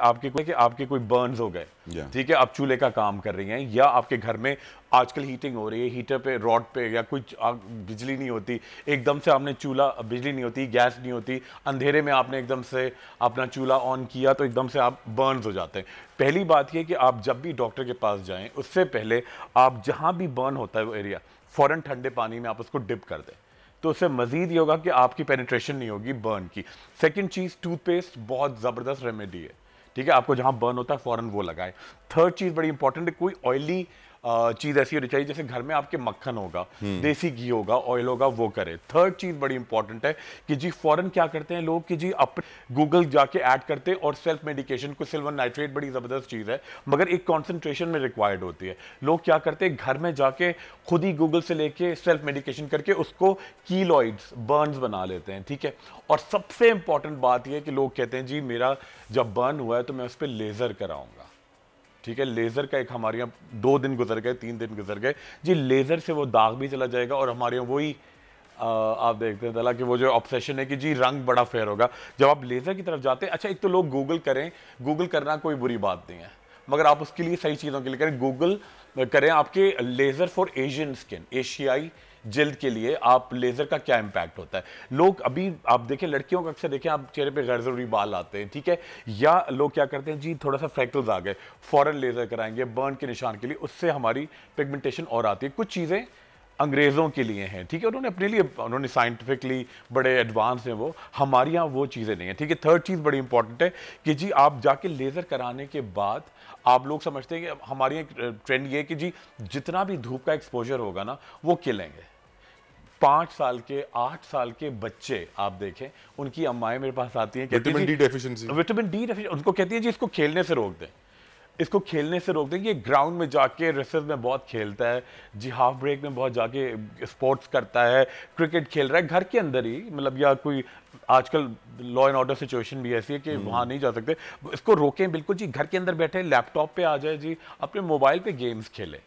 आपके कोई बर्न्स हो गए, ठीक है, आप चूल्हे का काम कर रही हैं या आपके घर में आजकल हीटिंग हो रही है, हीटर पे, रॉड पे या कुछ बिजली नहीं होती, एकदम से आपने चूल्हा, बिजली नहीं होती, गैस नहीं होती, अंधेरे में आपने एकदम से अपना चूल्हा ऑन किया तो एकदम से आप बर्न्स हो जाते हैं। पहली बात यह कि आप जब भी डॉक्टर के पास जाएं उससे पहले आप जहां भी बर्न होता है वो एरिया फौरन ठंडे पानी में आप उसको डिप कर दें, तो उससे मजीद ये होगा कि आपकी पेनिट्रेशन नहीं होगी बर्न की। सेकंड चीज, टूथपेस्ट बहुत जबरदस्त रेमेडी है, ठीक है, आपको जहां बर्न होता है फौरन वो लगाएं। थर्ड चीज बड़ी इंपॉर्टेंट है, कोई ऑयली चीज ऐसी होनी चाहिए जैसे घर में आपके मक्खन होगा, देसी घी होगा, ऑयल होगा, वो करे। थर्ड चीज बड़ी इंपॉर्टेंट है कि जी फौरन क्या करते हैं लोग कि जी अपने गूगल जाके ऐड करते हैं और सेल्फ मेडिकेशन को, सिल्वर नाइट्रेट बड़ी जबरदस्त चीज है मगर एक कॉन्सेंट्रेशन में रिक्वायर्ड होती है। लोग क्या करते हैं घर में जाके खुद ही गूगल से लेके सेल्फ मेडिकेशन करके उसको कीलॉइड्स, बर्न्स बना लेते हैं, ठीक है। और सबसे इंपॉर्टेंट बात यह है कि लोग कहते हैं जी मेरा जब बर्न हुआ है तो मैं उस पर लेजर कराऊंगा, ठीक है। लेजर का एक हमारे यहाँ 2 दिन गुजर गए, 3 दिन गुजर गए जी, लेजर से वो दाग भी चला जाएगा और हमारे यहाँ वही आप देखते हैं हालांकि वो जो ऑब्सेशन है कि जी रंग बड़ा फेयर होगा जब आप लेजर की तरफ जाते हैं। अच्छा, एक तो लोग गूगल करें, गूगल करना कोई बुरी बात नहीं है मगर आप उसके लिए सही चीज़ों के लिए करें। गूगल करें आपके लेजर फॉर एशियन स्किन, एशियाई जिल्द के लिए आप लेजर का क्या इंपैक्ट होता है। लोग अभी आप देखें लड़कियों का अक्सर देखें आप चेहरे पे गैर जरूरी बाल आते हैं, ठीक है, या लोग क्या करते हैं जी थोड़ा सा फ्रैक्टल्स आ गए, फौरन लेजर कराएंगे बर्न के निशान के लिए, उससे हमारी पिगमेंटेशन और आती है। कुछ चीज़ें अंग्रेज़ों के लिए हैं, ठीक है, उन्होंने अपने लिए, उन्होंने साइंटिफिकली बड़े एडवांस हैं वो, हमारे यहाँ वो चीज़ें नहीं हैं, ठीक है। थर्ड चीज़ बड़ी इंपॉर्टेंट है कि जी आप जाके लेज़र कराने के बाद आप लोग समझते हैं कि हमारी एक ट्रेंड ये है कि जी जितना भी धूप का एक्सपोजर होगा ना वो खिलेंगे। 5 साल के 8 साल के बच्चे आप देखें उनकी अम्माएं मेरे पास आती हैं, विटामिन डी डेफिशिएंसी, उनको कहती है जी इसको खेलने से रोक दें, इसको खेलने से रोक दें। ये ग्राउंड में जाके रेसेस में बहुत खेलता है जी, हाफ ब्रेक में बहुत जाके स्पोर्ट्स करता है, क्रिकेट खेल रहा है घर के अंदर ही, मतलब या कोई आजकल लॉ एंड ऑर्डर सिचुएशन भी ऐसी है कि वहाँ नहीं जा सकते, इसको रोकें बिल्कुल जी, घर के अंदर बैठे लैपटॉप पे आ जाए जी, अपने मोबाइल पे गेम्स खेले।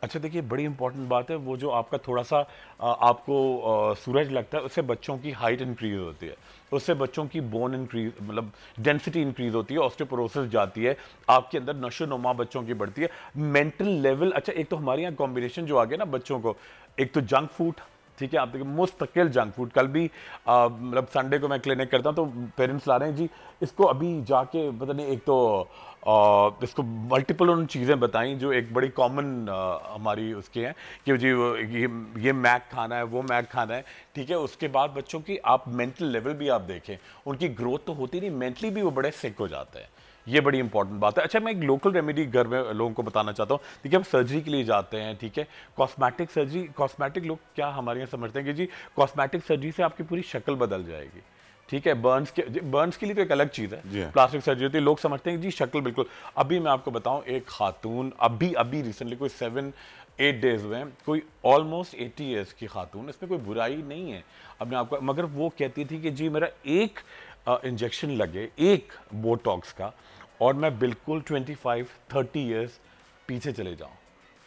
अच्छा देखिए बड़ी इंपॉर्टेंट बात है, वो जो आपका थोड़ा सा आपको सूरज लगता है उससे बच्चों की हाइट इंक्रीज होती है, उससे बच्चों की बोन इंक्रीज मतलब डेंसिटी इंक्रीज होती है, ऑस्टियोपोरोसिस जाती है, आपके अंदर नशो-नुमा बच्चों की बढ़ती है, मेंटल लेवल। अच्छा एक तो हमारे यहाँ कॉम्बिनेशन जो आ गया ना बच्चों को, एक तो जंक फूड, ठीक है, आप देखिए मुस्तकिल जंक फूड। कल भी मतलब संडे को मैं क्लिनिक करता हूँ तो पेरेंट्स ला रहे हैं जी इसको अभी जाके पता नहीं, एक तो इसको मल्टीपल उन चीज़ें बताई जो एक बड़ी कॉमन हमारी उसकी हैं कि जी ये मैक खाना है, वो मैक खाना है, ठीक है। उसके बाद बच्चों की आप मेंटल लेवल भी आप देखें, उनकी ग्रोथ तो होती नहीं, मेंटली भी वो बड़े सिक हो जाते हैं, ये बड़ी इंपॉर्टेंट बात है। अच्छा मैं एक लोकल रेमेडी घर में लोगों को बताना चाहता हूँ, ठीक है, हम सर्जरी के लिए जाते हैं, ठीक है, कॉस्मेटिक सर्जरी, कॉस्मेटिक लोग क्या हमारे यहाँ समझते हैं कि जी कॉस्मेटिक सर्जरी से आपकी पूरी शक्ल बदल जाएगी, ठीक है। बर्न्स के लिए तो एक अलग चीज़ है, प्लास्टिक सर्जरी होती है, लोग समझते हैं कि जी शक्ल बिल्कुल। अभी मैं आपको बताऊं एक खातून अभी रिसेंटली कोई 7-8 डेज हुए, कोई ऑलमोस्ट 80 ईयर्स की खातून, इसमें कोई बुराई नहीं है अपने आपको, मगर वो कहती थी कि जी मेरा एक इंजेक्शन लगे एक बोटॉक्स का और मैं बिल्कुल 25-30 ईयर्स पीछे चले जाऊं।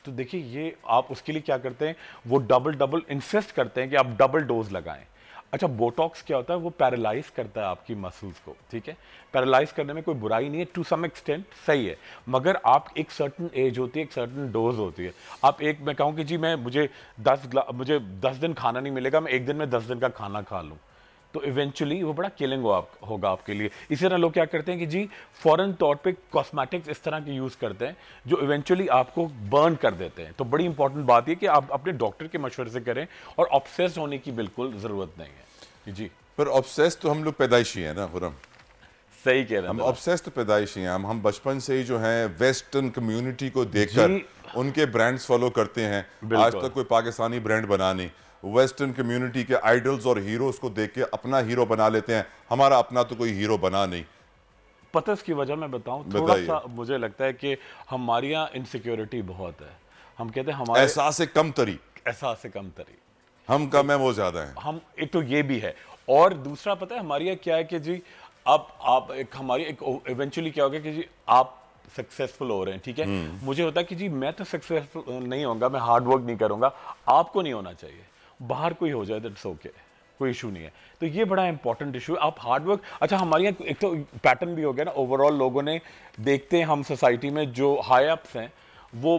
तो देखिए ये आप उसके लिए क्या करते हैं, वो डबल इंसिस्ट करते हैं कि आप डबल डोज लगाएं। अच्छा बोटॉक्स क्या होता है, वो पैरालाइज करता है आपकी मसल्स को, ठीक है, पैरालाइज करने में कोई बुराई नहीं है, टू सम एक्सटेंट सही है, मगर आप एक सर्टन एज होती है, एक सर्टन डोज होती है। आप एक मैं कहूँ कि जी मुझे 10 दिन खाना नहीं मिलेगा, मैं एक दिन में 10 दिन का खाना खा लूँ तो इवेंचुअली वो बड़ा किलिंग होगा आपके लिए। इसी तरह लोग क्या करते हैं कि जी फॉरेन तौर पे कॉस्मेटिक्स इस तरह के यूज़ करते हैं जो इवेंचुअली आपको बर्न कर देते हैं। तो बड़ी इंपॉर्टेंट बात ये कि आप अपने डॉक्टर के मशवरे से करें और ऑब्सेस्ड होने की बिल्कुल ज़रूरत नहीं है जी। पर ऑब्सेस्ड तो हम लोग पैदाइशी हैं ना खुरम, सही कह रहे हैं हम ऑब्सेस्ड तो पैदाइशी हैं, हम बचपन से ही जो है वेस्टर्न कम्युनिटी को देखकर उनके ब्रांड्स फॉलो करते हैं। आज तक कोई पाकिस्तानी ब्रांड बना नहीं, वेस्टर्न कम्युनिटी के आइडल्स और हीरोज को देख के अपना हीरो बना लेते हैं, हमारा अपना तो कोई हीरो बना नहीं। पता इसकी वजह मैं बताऊं, थोड़ा सा मुझे लगता है कि हमारे यहाँ इनसिक्योरिटी बहुत है, हम कहते हैं हमारे एहसास से कम तरी, हम कम है वो ज्यादा है, हम एक तो ये भी है। और दूसरा पता है हमारे यहाँ क्या है कि जी अब आप एक हमारी एक इवेंचुअली क्या होगा कि जी आप सक्सेसफुल हो रहे हैं, ठीक है, मुझे होता है कि जी मैं तो सक्सेसफुल नहीं होऊंगा, मैं हार्ड वर्क नहीं करूंगा, आपको नहीं होना चाहिए, बाहर कोई हो जाए दैट्स ओके, कोई इशू नहीं है। तो ये बड़ा इंपॉर्टेंट इशू है, आप हार्ड वर्क। अच्छा हमारे यहाँ एक तो पैटर्न भी हो गया ना, ओवरऑल लोगों ने देखते हैं हम सोसाइटी में जो हाई अप्स हैं वो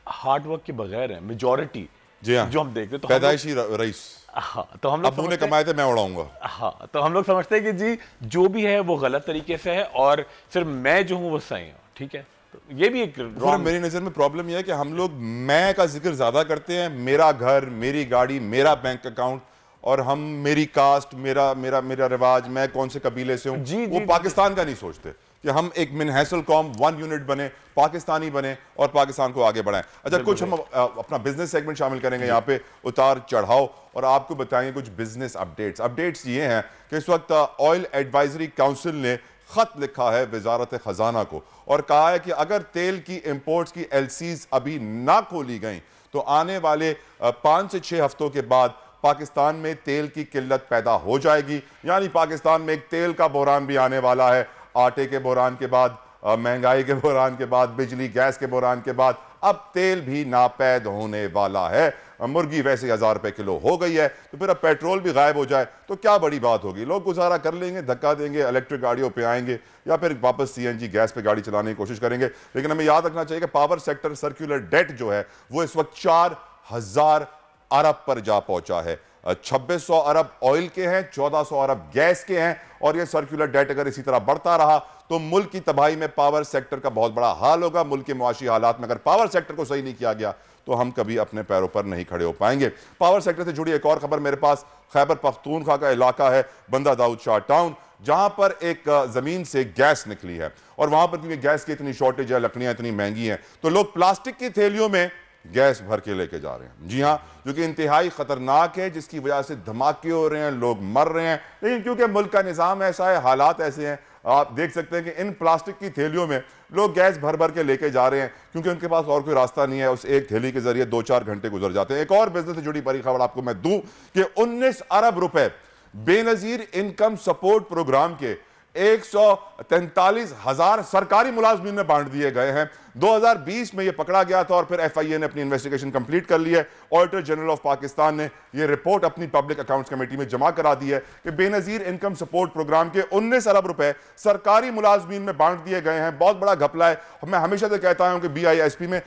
हार्ड वर्क के बगैर हैं, मेजॉरिटी जी हाँ, जो हम देखते तो पैदाइशी रईस, हाँ, तो हम लोग ने कमाए थे मैं उड़ाऊंगा, हाँ, तो हम लोग समझते हैं कि जी जो भी है वो गलत तरीके से है और सिर्फ मैं जो हूँ वो सही हूँ, ठीक है। ये भी एक मेरी नजर में प्रॉब्लम यह है कि हम लोग मैं का जिक्र ज्यादा करते हैं, मेरा घर, मेरी गाड़ी, मेरा बैंक अकाउंट, और हम मेरी कास्ट, मेरा मेरा मेरा रिवाज, मैं कौन से कबीले से हूं, वो पाकिस्तान का नहीं सोचते। कि हम एक मिनहसल कौम, वन यूनिट बने, पाकिस्तानी बने और पाकिस्तान को आगे बढ़ाएं। अच्छा, कुछ हम अपना बिजनेस सेगमेंट शामिल करेंगे यहाँ पे, उतार चढ़ाव, और आपको बताएंगे कुछ बिजनेस अपडेट्स ये हैं कि इस वक्त ऑयल एडवाइजरी काउंसिल ने खत लिखा है वजारत खजाना को और कहा है कि अगर तेल की इंपोर्ट्स की एलसीज अभी ना खोली गई तो आने वाले 5 से 6 हफ्तों के बाद पाकिस्तान में तेल की किल्लत पैदा हो जाएगी। यानी पाकिस्तान में एक तेल का बहरान भी आने वाला है। आटे के बहरान के बाद, महंगाई के बहरान के बाद, बिजली गैस के बहरान के बाद अब तेल भी नापैद होने वाला है। मुर्गी वैसे 1000 रुपए किलो हो गई है, तो फिर अब पेट्रोल भी गायब हो जाए तो क्या बड़ी बात होगी। लोग गुजारा कर लेंगे, धक्का देंगे, इलेक्ट्रिक गाड़ियों पे आएंगे या फिर वापस सीएनजी गैस पे गाड़ी चलाने की कोशिश करेंगे। लेकिन हमें याद रखना चाहिए कि पावर सेक्टर सर्कुलर डेट जो है वो इस वक्त 4000 अरब पर जा पहुंचा है। 2600 अरब ऑयल के हैं, 1400 अरब गैस के हैं, और ये सर्कुलर डेट अगर इसी तरह बढ़ता रहा तो मुल्क की तबाही में पावर सेक्टर का बहुत बड़ा हाल होगा। मुल्क के मुआशी हालात में अगर पावर सेक्टर को सही नहीं किया गया तो हम कभी अपने पैरों पर नहीं खड़े हो पाएंगे। पावर सेक्टर से जुड़ी एक और खबर मेरे पास, खैबर पख्तूनख्वा का इलाका है बंदा दाऊद शाह टाउन, जहां पर एक जमीन से गैस निकली है और वहां पर क्योंकि गैस की इतनी शॉर्टेज है, लकड़ियां इतनी महंगी हैं, तो लोग प्लास्टिक की थैलियों में गैस भर के लेके जा रहे हैं। जी हां, जो कि इंतहाई खतरनाक है, जिसकी वजह से धमाके हो रहे हैं, लोग मर रहे हैं। लेकिन क्योंकि मुल्क का निज़ाम ऐसा है, हालात ऐसे हैं, आप देख सकते हैं कि इन प्लास्टिक की थैलियों में लोग गैस भर भर के लेके जा रहे हैं क्योंकि उनके पास और कोई रास्ता नहीं है। उस एक थैली के जरिए 2-4 घंटे गुजर जाते हैं। एक और बिजनेस से जुड़ी बड़ी खबर आपको मैं दूं कि 19 अरब रुपए बेनजीर इनकम सपोर्ट प्रोग्राम के 143,000 सरकारी मुलाजमीन में बांट दिए गए हैं। 2020 में यह पकड़ा गया था और फिर FIA ने अपनी इन्वेस्टिगेशन कंप्लीट कर ली है। ऑडिटर जनरल ऑफ पाकिस्तान ने यह रिपोर्ट अपनी पब्लिक अकाउंट्स कमेटी में जमा करा दी है कि बेनजीर इनकम सपोर्ट प्रोग्राम के 19 अरब रुपए सरकारी मुलाजमीन में बांट दिए गए हैं। बहुत बड़ा घपला है। मैं हमेशा से कहता हूं कि BISP में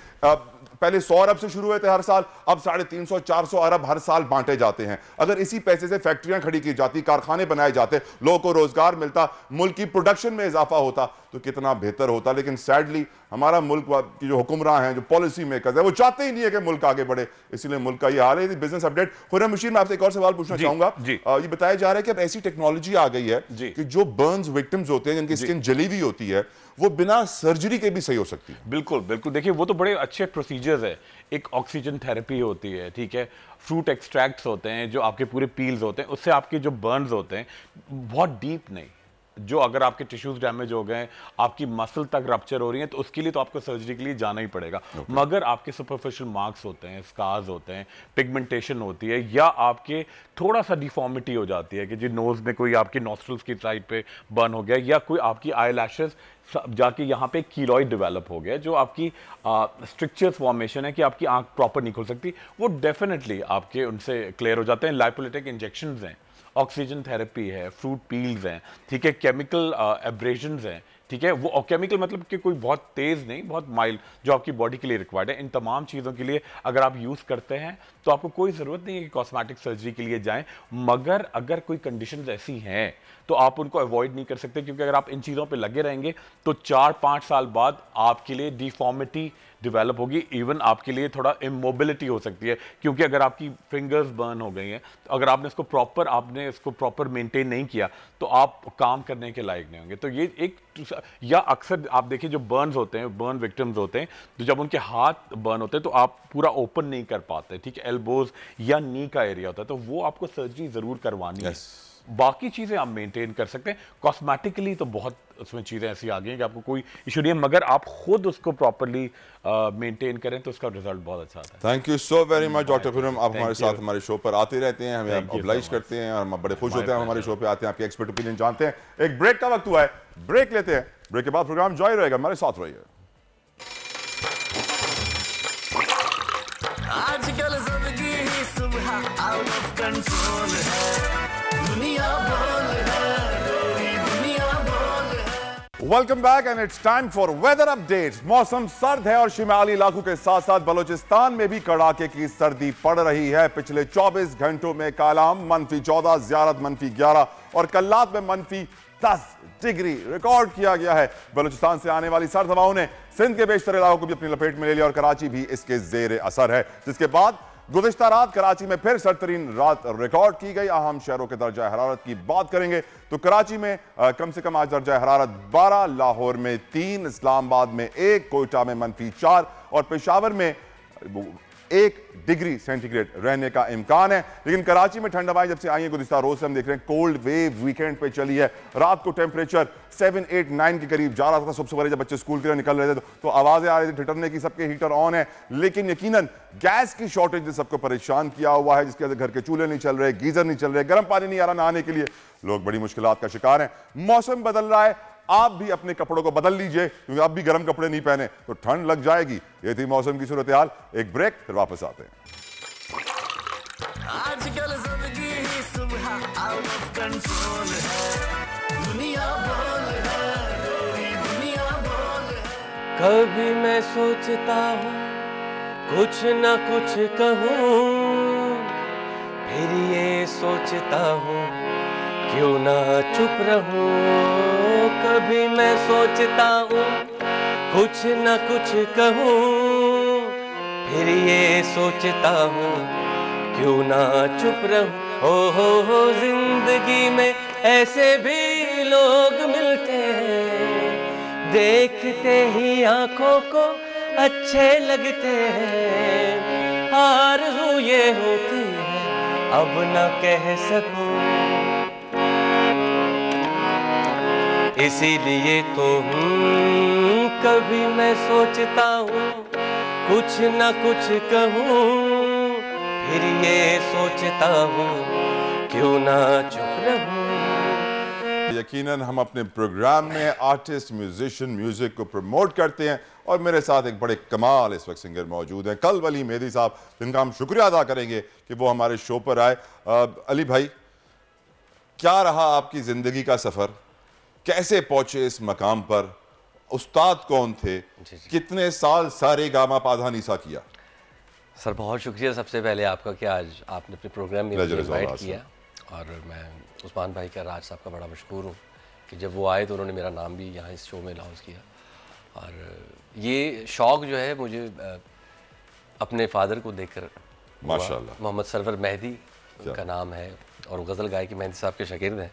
पहले 100 अरब से शुरू हुए थे हर साल, अब 350-400 अरब हर साल बांटे जाते हैं। अगर इसी पैसे से फैक्ट्रियां खड़ी की जाती, कारखाने बनाए जाते, लोगों को रोजगार मिलता, मुल्क की प्रोडक्शन में इजाफा होता तो कितना बेहतर होता। लेकिन सैडली हमारा मुल्क की जो हुक्मरान हैं, जो पॉलिसी मेकर्स हैं, वो चाहते ही नहीं है कि मुल्क आगे बढ़े, इसलिए मुल्क का ये हाल है। Business update. खुर्रम मशीर, मैं आपसे एक और सवाल पूछना चाहूंगा। ये बताया जा रहा है कि अब ऐसी टेक्नोलॉजी आ गई है कि जो बर्न्स विक्टिम्स होते हैं, जिनकी स्किन जली हुई होती है, वो बिना सर्जरी के भी सही हो सकती है। बिल्कुल बिल्कुल, देखिए वो तो बड़े अच्छे प्रोसीजर्स है। एक ऑक्सीजन थेरेपी होती है, ठीक है, फ्रूट एक्सट्रैक्ट्स होते हैं, जो आपके पूरे पील्स होते हैं, उससे आपके जो बर्न्स होते हैं बहुत डीप नहीं, जो अगर आपके टिश्यूज डैमेज हो गए, आपकी मसल तक रप्चर हो रही है, तो उसके लिए तो आपको सर्जरी के लिए जाना ही पड़ेगा। मगर आपके सुपरफिशियल मार्क्स होते हैं, स्कार्स होते हैं, पिगमेंटेशन होती है, या आपके थोड़ा सा डिफॉर्मिटी हो जाती है कि जी नोज में कोई आपकी नॉस्ट्रल्स की साइड पे बर्न हो गया, या कोई आपकी आई लैशेस जाके यहाँ पे कीलॉइड डेवलप हो गया, जो आपकी स्ट्रिक्चर्स फॉर्मेशन है कि आपकी आंख प्रॉपर नहीं खुल सकती, वो डेफिनेटली आपके उनसे क्लियर हो जाते हैं। लाइपोलिटिक इंजेक्शंस हैं, ऑक्सीजन थेरेपी है, फ्रूट पील्स हैं, ठीक है, केमिकल एब्रेशंस हैं, ठीक है, वो केमिकल मतलब कि कोई बहुत तेज नहीं, बहुत माइल्ड, जो आपकी बॉडी के लिए रिक्वायर्ड है। इन तमाम चीज़ों के लिए अगर आप यूज़ करते हैं तो आपको कोई ज़रूरत नहीं है कि कॉस्मेटिक सर्जरी के लिए जाएं। मगर अगर कोई कंडीशंस ऐसी हैं तो आप उनको अवॉइड नहीं कर सकते, क्योंकि अगर आप इन चीज़ों पे लगे रहेंगे तो 4-5 साल बाद आपके लिए डिफॉर्मिटी डेवलप होगी, इवन आपके लिए थोड़ा इमोबिलिटी हो सकती है, क्योंकि अगर आपकी फिंगर्स बर्न हो गई हैं, तो अगर आपने इसको प्रॉपर मेंटेन नहीं किया तो आप काम करने के लायक नहीं होंगे। तो ये एक, या अक्सर आप देखिए जो बर्न्स होते हैं, बर्न विक्टिम्स होते हैं, तो जब उनके हाथ बर्न होते हैं तो आप पूरा ओपन नहीं कर पाते, ठीक है, एल्बोज या नी का एरिया होता है, तो वो आपको सर्जरी जरूर करवानी है। बाकी चीजें आप मेंटेन कर सकते हैं। कॉस्मेटिकली तो बहुत उसमें चीजें ऐसी आ गई हैं कि आपको कोई इशू नहीं है, मगर आप खुद उसको प्रॉपर्ली मेंटेन करें तो उसका रिजल्ट बहुत अच्छा आता है। Thank you so very much doctor Khurram, आप हमारे साथ हमारे शो पर आते रहते हैं, हमें ऑब्लाइज करते हैं और हम बड़े खुश होते हैं हमारे शो पे आते हैं, आपके एक्सपर्ट ओपिनियन जानते हैं। एक ब्रेक का वक्त हुआ है, ब्रेक लेते हैं, ब्रेक के बाद प्रोग्राम जारी रहेगा, हमारे साथ रहिए। आजकल जिंदगी ही सुबह आउट ऑफ कंट्रोल है, दुनिया बोल है, तेरी दुनिया बोल है। Welcome back and it's time for weather updates. मौसम सर्द है और शिमाली इलाकों के साथ साथ बलोचिस्तान में भी कड़ाके की सर्दी पड़ रही है। पिछले 24 घंटों में कालाम -14, ज़ियारत -11 और कल्लात में -10 डिग्री रिकॉर्ड किया गया है। बलूचिस्तान से आने वाली सर्द हवाओं ने सिंध के बेशतर इलाकों को भी अपनी लपेट में ले लिया और कराची भी इसके जेर असर है, जिसके बाद गुज़िश्ता रात कराची में फिर सर्दतरीन रात रिकॉर्ड की गई। अहम शहरों के दर्जा हरारत की बात करेंगे तो कराची में कम से कम आज दर्जा हरारत 12, लाहौर में 3, इस्लामाबाद में 1, कोयटा में -4 और पेशावर में 1 डिग्री सेंटीग्रेड रहने का इम्कान है। लेकिन कराची में ठंड हवाएं जब से आई है गुज़िश्ता रोज से हम देख रहे हैं कोल्ड वेव वीकेंड पे चली है। रात को टेम्परेचर 7, 8, 9 के करीब जा रहा था। सबसे पहले जब बच्चे स्कूल के लिए निकल रहे थे तो आवाजें आ रही थी ठिठुरने की, सबके हीटर ऑन है। लेकिन यकीनन गैस की शॉर्टेज ने सबको परेशान किया हुआ है, जिसकी वजह से घर के चूल्हे नहीं चल रहे, गीजर नहीं चल रहे, गर्म पानी नहीं आ रहा नहाने के लिए, लोग बड़ी मुश्किलात का शिकार हैं। मौसम बदल रहा है, आप भी अपने कपड़ों को बदल लीजिए क्योंकि आप भी गर्म कपड़े नहीं पहने तो ठंड लग जाएगी। ये थी मौसम की सूरत हाल। एक ब्रेक, फिर वापस आते हैं। आजकल जिंदगी ही सुबह आउट ऑफ कंट्रोल है, दुनिया बोल है, तेरी दुनिया बोल है। कभी मैं सोचता हूँ कुछ न कुछ कहूँ, फिर ये सोचता हूँ क्यों ना चुप रहूं। कभी मैं सोचता हूँ कुछ न कुछ कहूँ, फिर ये सोचता हूँ क्यों ना चुप रहूं। हो जिंदगी में ऐसे भी लोग मिलते हैं, देखते ही आंखों को अच्छे लगते हैं। आरज़ू ये होती है अब न कह सकूं, इसीलिए तो कभी मैं सोचता हूँ कुछ न कुछ कहूँ, फिर ये सोचता हूँ क्यों ना चुप रहूं। यकीनन हम अपने प्रोग्राम में आर्टिस्ट, म्यूजिशियन, म्यूजिक को प्रमोट करते हैं और मेरे साथ एक बड़े कमाल इस वक्त सिंगर मौजूद हैं, कल्ब अली मेहदी साहब, जिनका हम शुक्रिया अदा करेंगे कि वो हमारे शो पर आए। अली भाई, क्या रहा आपकी ज़िंदगी का सफ़र, कैसे पहुंचे इस मकाम पर, उस्ताद कौन थे, कितने साल सारे गामा पाधा नीसा किया? सर बहुत शुक्रिया सबसे पहले आपका कि आज आपने अपने प्रोग्राम में मुझे इनवाइट किया, और मैं उस्मान भाई का, राज साहब का बड़ा मशहूर हूँ कि जब वो आए तो उन्होंने मेरा नाम भी यहाँ इस शो में अनाउंस किया। और ये शौक़ जो है मुझे अपने फादर को देखकर, माशाल्लाह, मोहम्मद सरवर मेहदी उनका नाम है और गज़ल गायकी मेहदी साहब के शागिर्द हैं,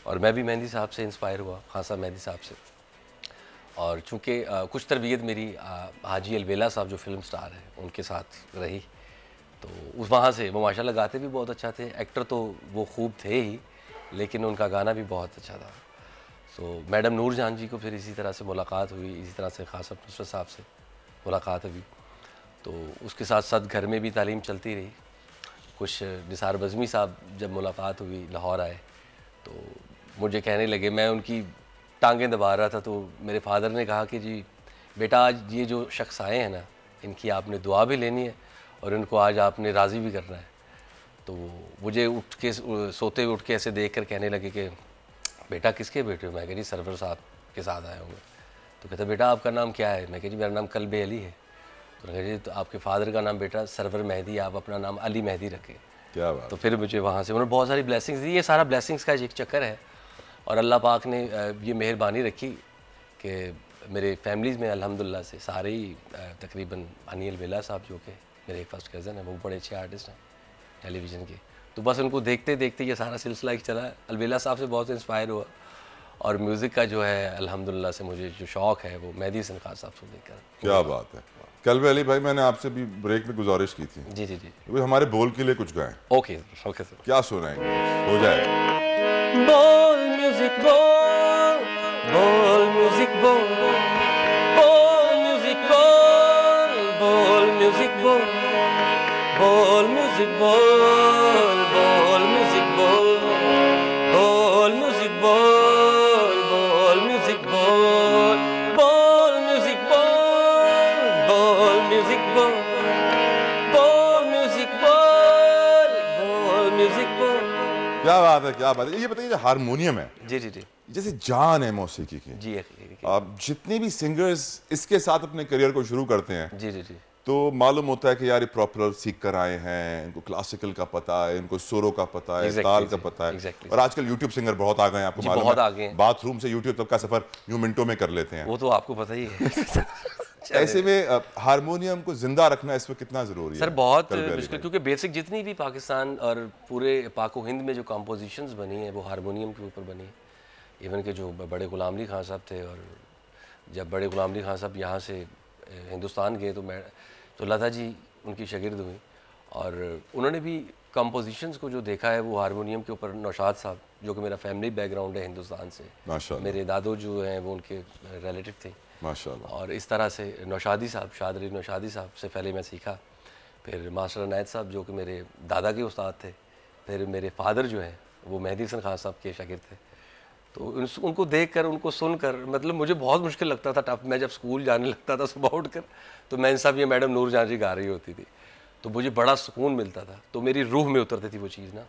और मैं भी मेहदी साहब से इंस्पायर हुआ, खान साहब मेहदी साहब से। और चूँकि कुछ तरबियत मेरी हाजी अलवेला साहब जो फिल्म स्टार हैं उनके साथ रही, तो उस वहाँ से वो माशाल्लाह गाते भी बहुत अच्छा थे, एक्टर तो वो खूब थे ही, लेकिन उनका गाना भी बहुत अच्छा था। सो मैडम नूरजहान जी को फिर इसी तरह से मुलाकात हुई, इसी तरह से खान साहब नुसरत साहब से मुलाकात हुई, तो उसके साथ साथ घर में भी तालीम चलती रही। कुछ निसार बज़मी साहब जब मुलाकात हुई, लाहौर आए, तो मुझे कहने लगे, मैं उनकी टांगें दबा रहा था, तो मेरे फादर ने कहा कि जी बेटा, आज ये जो शख्स आए हैं ना, इनकी आपने दुआ भी लेनी है और इनको आज आपने राज़ी भी करना है। तो मुझे उठ के, सोते हुए उठ के ऐसे देख कर कहने लगे कि बेटा किसके बेटे हो? मैं कह जी सरवर साहब के साथ आया हूँ। तो कहता बेटा आपका नाम क्या है? मैं कह जी मेरा नाम कल्ब अली है। तो कह जी तो आपके फादर का नाम बेटा सरवर मेहदी, आप अपना नाम अली मेहदी रखें। क्या बात। तो फिर मुझे वहाँ से उन्होंने बहुत सारी ब्लेसिंग्स दी। ये सारा ब्लेसिंग्स का एक चक्कर है, और अल्लाह पाक ने ये मेहरबानी रखी कि मेरे फैमिलीज़ में अल्हम्दुलिल्लाह से सारे ही तकरीबन हनी अलवेला साहब जो कि मेरे एक फर्स्ट कज़न है, वो बड़े अच्छे आर्टिस्ट हैं टेलीविज़न के, तो बस उनको देखते देखते ये सारा सिलसिला एक चला। अलवेला साहब से बहुत इंस्पायर हुआ, और म्यूज़िक का जो है अल्हम्दुलिल्लाह से मुझे जो शौक़ है वो मेहदी हसन खान साहब से देखकर। क्या बात है। कल्ब अली भाई, मैंने आपसे भी ब्रेक में गुजारिश की थी, जी जी जी, वो हमारे बोल के लिए कुछ गाएं। ओके ओके सर, क्या सुनाएंगे? हो जाए। बोल म्यूजिक बोल, बोल म्यूजिक बोल, बोल म्यूजिक बोल, बोल म्यूजिक बोल, बोल म्यूजिक बोल, बोल म्यूजिक बोल, बोल म्यूजिक बोल, बोल म्यूजिक बोल, बोल म्यूजिक बोल, बोल म्यूजिक बोल, बोल म्यूजिक बोल, बोल म्यूजिक बोल। क्या बात है, क्या बात है। ये बताइए जो हारमोनियम है, जी जी जी, जैसे जान है मौसीकी की, जी आप जितने भी सिंगर्स इसके साथ अपने करियर को शुरू करते हैं, जी जी जी, तो मालूम होता है कि यार ये प्रॉपर सीख कर आए हैं, इनको क्लासिकल का पता है, इनको सुरों का पता है, ताल का पता है। और आजकल यूट्यूब सिंगर बहुत आ गए हैं, आपको मालूम है, बाथरूम से यूट्यूब तक का सफर यूं मिनटों में कर लेते हैं। वो तो आपको पता ही है। ऐसे में हारमोनियम को जिंदा रखना इसमें कितना जरूरी है सर? बहुत मुश्किल, क्योंकि बेसिक जितनी भी पाकिस्तान और पूरे पाको हिंद में जो कंपोजिशंस बनी हैं वो हारमोनियम के ऊपर बनी है। इवन के जो बड़े गुलाम अली खान साहब थे, और जब बड़े गुलाम अली खान साहब यहाँ से हिंदुस्तान गए तो लता जी उनकी शागिर्द हुई, और उन्होंने भी कंपोजिशंस को जो देखा है वो हारमोनियम के ऊपर नौशाद साहब, जो कि मेरा फैमिली बैकग्राउंड है हिंदुस्तान से, माशाल्लाह, मेरे दादो जो हैं वो उनके रिलेटिव थे माशाल्लाह, और इस तरह से नौशादी साहब, शाद अली नौशादी साहब से पहले मैं सीखा। फिर मास्टर अनायत साहब जो कि मेरे दादा के उस्ताद थे, फिर मेरे फादर जो हैं वो मेहदी हसन खान साहब के शागिर्द थे। तो उनको देखकर, उनको सुनकर, मतलब मुझे बहुत मुश्किल लगता था। मैं जब स्कूल जाने लगता था सुबह उठकर, तो मैं साहब ये मैडम नूर जहाँ जी गा रही होती थी, तो मुझे बड़ा सुकून मिलता था। तो मेरी रूह में उतरती थी वो चीज़ ना,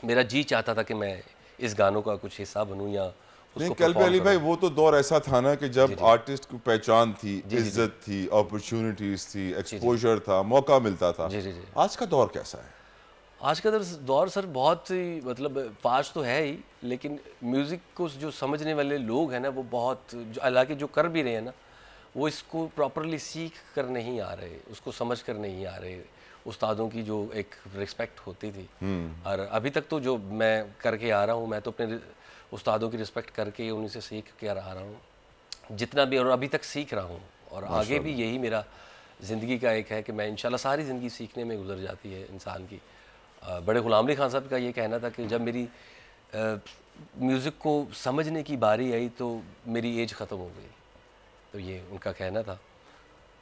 मेरा जी चाहता था कि मैं इस गानों का कुछ हिस्सा बनूं या उसको कल्बे अली भाई, वो तो दौर ऐसा था ना कि जब आर्टिस्ट की पहचान थी, इज्जत थी, अपॉर्चुनिटीज थी, एक्सपोजर था, मौका मिलता था। आज का दौर कैसा है? आज का दौर सर बहुत ही मतलब फास्ट तो है ही, लेकिन म्यूज़िक को जो समझने वाले लोग हैं ना वो बहुत, हालांकि जो कर भी रहे हैं ना वो इसको प्रॉपरली सीख कर नहीं आ रहे, उसको समझ कर नहीं आ रहे। उस्तादों की जो एक रिस्पेक्ट होती थी, और अभी तक तो जो मैं करके आ रहा हूँ, मैं तो अपने उस्तादों की रिस्पेक्ट करके उन्हीं से सीख के आ रहा हूँ जितना भी, और अभी तक सीख रहा हूँ, और आगे भी यही मेरा ज़िंदगी का एक है कि मैं इंशाल्लाह सारी ज़िंदगी सीखने में गुजर जाती है इंसान की। बड़े गुलाम अली खान साहब का ये कहना था कि जब मेरी म्यूज़िक को समझने की बारी आई तो मेरी एज ख़त्म हो गई, तो ये उनका कहना था।